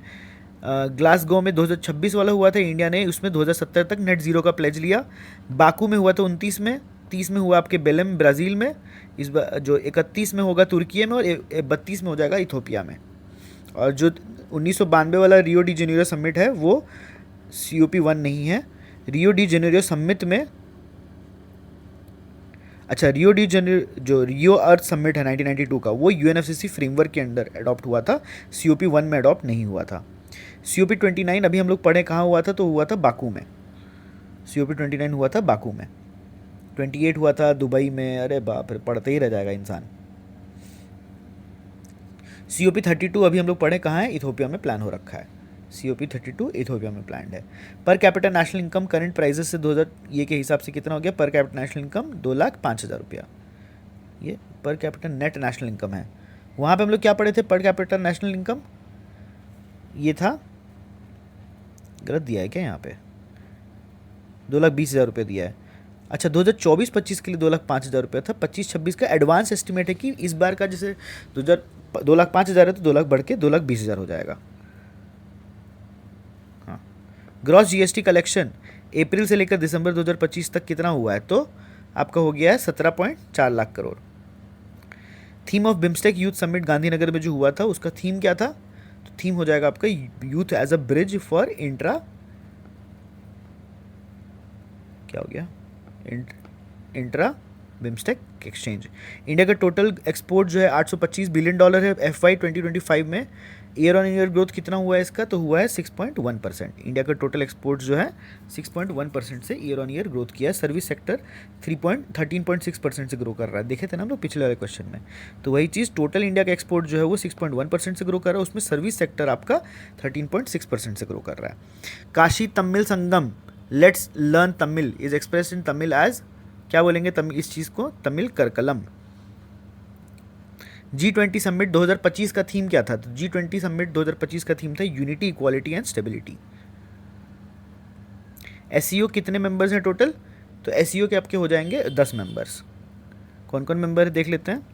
ग्लासगो में 2026 वाला हुआ था इंडिया ने, उसमें 2070 तक नेट जीरो का प्लेज लिया। बाकू में हुआ था 29 में, 30 में हुआ आपके बेलेम ब्राज़ील में, इस बार जो 31 में होगा तुर्की में, और 32 में हो जाएगा इथोपिया में। और जो 1992 वाला रियो डी जेनेरियो समिट है वो COP 1 नहीं है। रियो डी जेनेरियो समिट में, अच्छा रियो डी जेनेरियो जो रियो अर्थ समिट है 1992 का, वो UNFCC फ्रेमवर्क के अंडर अडॉप्ट हुआ था, COP 1 में अडॉप्ट नहीं हुआ था। COP 29 अभी हम लोग पढ़े कहाँ हुआ था? तो हुआ था बाकू में। COP 29 हुआ था बाकू में। 28 हुआ था दुबई में। अरे बाप रे, पढ़ते ही रह जाएगा इंसान। COP 32 अभी हम लोग पढ़े कहाँ है? इथोपिया में प्लान हो रखा है। COP 32 इथोपिया में प्लान है। Per capital national income current prices से 2000 ये के हिसाब से कितना हो गया? पर कैपिटल नेशनल इनकम 2,05,000 रुपया। ये पर कैपिटल नेट नेशनल इनकम है। वहाँ पे हम लोग क्या पढ़े थे? पर कैपिटल नेशनल इनकम ये था, गलत दिया है क्या यहाँ पे? 2,20,000 रुपये दिया है। अच्छा, 2024-25 के लिए 2,05,000 रुपया था। 25-26 का एडवांस एस्टिमेट है कि इस बार का जैसे 2,05,000 है तो 2 लाख बढ़ के 2,20,000 हो जाएगा। हाँ, ग्रॉस GST कलेक्शन अप्रैल से लेकर दिसंबर 2025 तक कितना हुआ है? तो आपका हो गया है 17.4 lakh crore. Theme of BIMSTEC youth summit Gandhinagar में जो हुआ था उसका थीम क्या था? तो थीम हो जाएगा आपका youth as a bridge for intra BIMSTEC exchange. India का टोटल एक्सपोर्ट जो है $825 बिलियन है FY 2025 में। ईयर ऑन ईयर ग्रोथ कितना हुआ है इसका, तो हुआ है 6.1%। इंडिया का टोटल एक्सपोर्ट जो है 6.1% से ईयर ऑन ईयर ग्रोथ किया है। सर्विस सेक्टर 13.6% से ग्रो कर रहा है। देखे थे ना हम लोग पिछले वाले क्वेश्चन में, तो वही चीज़ टोटल इंडिया का एक्सपोर्ट जो है वो 6.1% से ग्रो कर रहा है, उसमें सर्विस सेक्टर आपका 13.6% से ग्रो कर रहा है। Kashi Tamil Sangam let's learn Tamil is expressed in Tamil as, क्या बोलेंगे तमिल इस चीज़ को, तमिल करकलम। G20 समिट 2025 का थीम क्या था, तो G20 समिट 2025 का थीम था unity, equality and stability. SCO कितने मेंबर्स हैं टोटल, तो SCO के आपके हो जाएंगे 10 मेंबर्स। कौन कौन मेंबर है देख लेते हैं।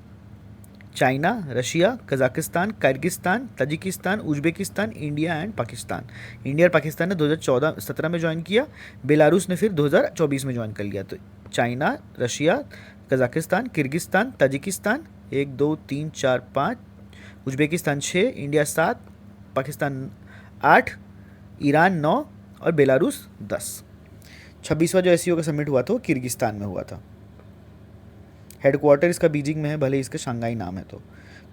China, Russia, Kazakhstan, Kyrgyzstan, Tajikistan, Uzbekistan, India and Pakistan. India और पाकिस्तान ने 2017 में ज्वाइन किया, बेलारूस ने फिर 2024 में ज्वाइन कर लिया। तो China, Russia, Kazakhstan, Kyrgyzstan, Tajikistan 1 2 3 4 5, Uzbekistan 6, India 7, Pakistan 8, Iran 9 और बेलारूस 10। 26वां जो SCO का समिट हुआ था वो किर्गिस्तान में हुआ था। हेडक्वार्टर इसका बीजिंग में है, भले इसका शंघाई नाम है, तो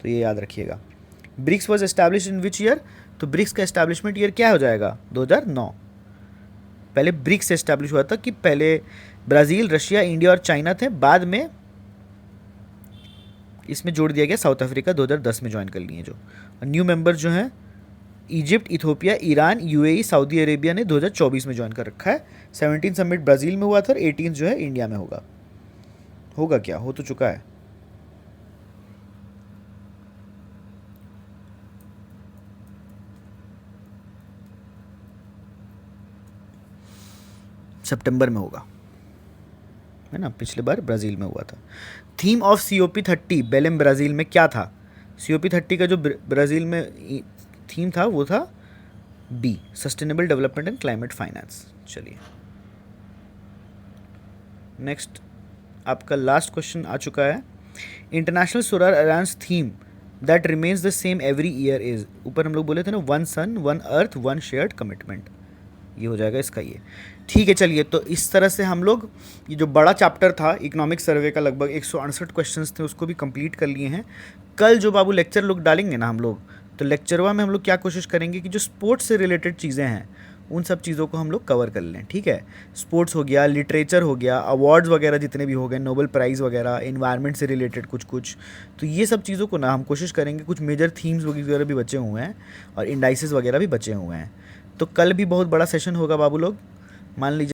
ये याद रखिएगा। BRICS was establish in which year, तो ब्रिक्स का एस्टैब्लिशमेंट ईयर क्या हो जाएगा, 2009। पहले ब्रिक्स एस्टैब्लिश हुआ था कि पहले ब्राज़ील, रशिया, इंडिया और चाइना थे, बाद में इसमें जोड़ दिया गया साउथ अफ्रीका 2010 में ज्वाइन कर लिए जो। न्यू मेंबर जो हैं Egypt, Ethiopia, Iran, UAE, Saudi Arabia ने 2024 में ज्वाइन कर रखा है। 17 समिट ब्राज़ील में हुआ था और 18 जो है इंडिया में होगा क्या, हो तो चुका है। सितंबर में होगा, है ना, पिछले बार ब्राज़ील में हुआ था। थीम ऑफ COP30 बेलेम ब्राज़ील में क्या था, COP30 का जो ब्राज़ील में थीम था वो था B, sustainable development and climate finance. चलिए नेक्स्ट आपका लास्ट क्वेश्चन आ चुका है। International solar alliance theme that remains the same every year is, ऊपर हम लोग बोले थे ना, 1 सन 1 अर्थ 1 शेयर्ड कमिटमेंट, ये हो जाएगा इसका ये। ठीक है, चलिए तो इस तरह से हम लोग ये जो बड़ा चैप्टर था इकोनॉमिक सर्वे का, लगभग 168 क्वेश्चंस थे, उसको भी कंप्लीट कर लिए हैं। कल जो बाबू लेक्चर लोग डालेंगे ना हम लोग, तो लेक्चरवा में हम लोग क्या कोशिश करेंगे कि जो स्पोर्ट्स से रिलेटेड चीज़ें हैं उन सब चीज़ों को हम लोग कवर कर लें। ठीक है, स्पोर्ट्स हो गया, लिटरेचर हो गया, अवार्ड्स वगैरह जितने भी हो गए, नोबेल प्राइज़ वगैरह, इन्वायरमेंट से रिलेटेड कुछ, तो ये सब चीज़ों को ना हम कोशिश करेंगे। कुछ मेजर थीम्स वगैरह भी बचे हुए हैं और इंडाइसेस वगैरह भी बचे हुए हैं। तो कल भी बहुत बड़ा सेशन होगा बाबू लोग, मान लीजिए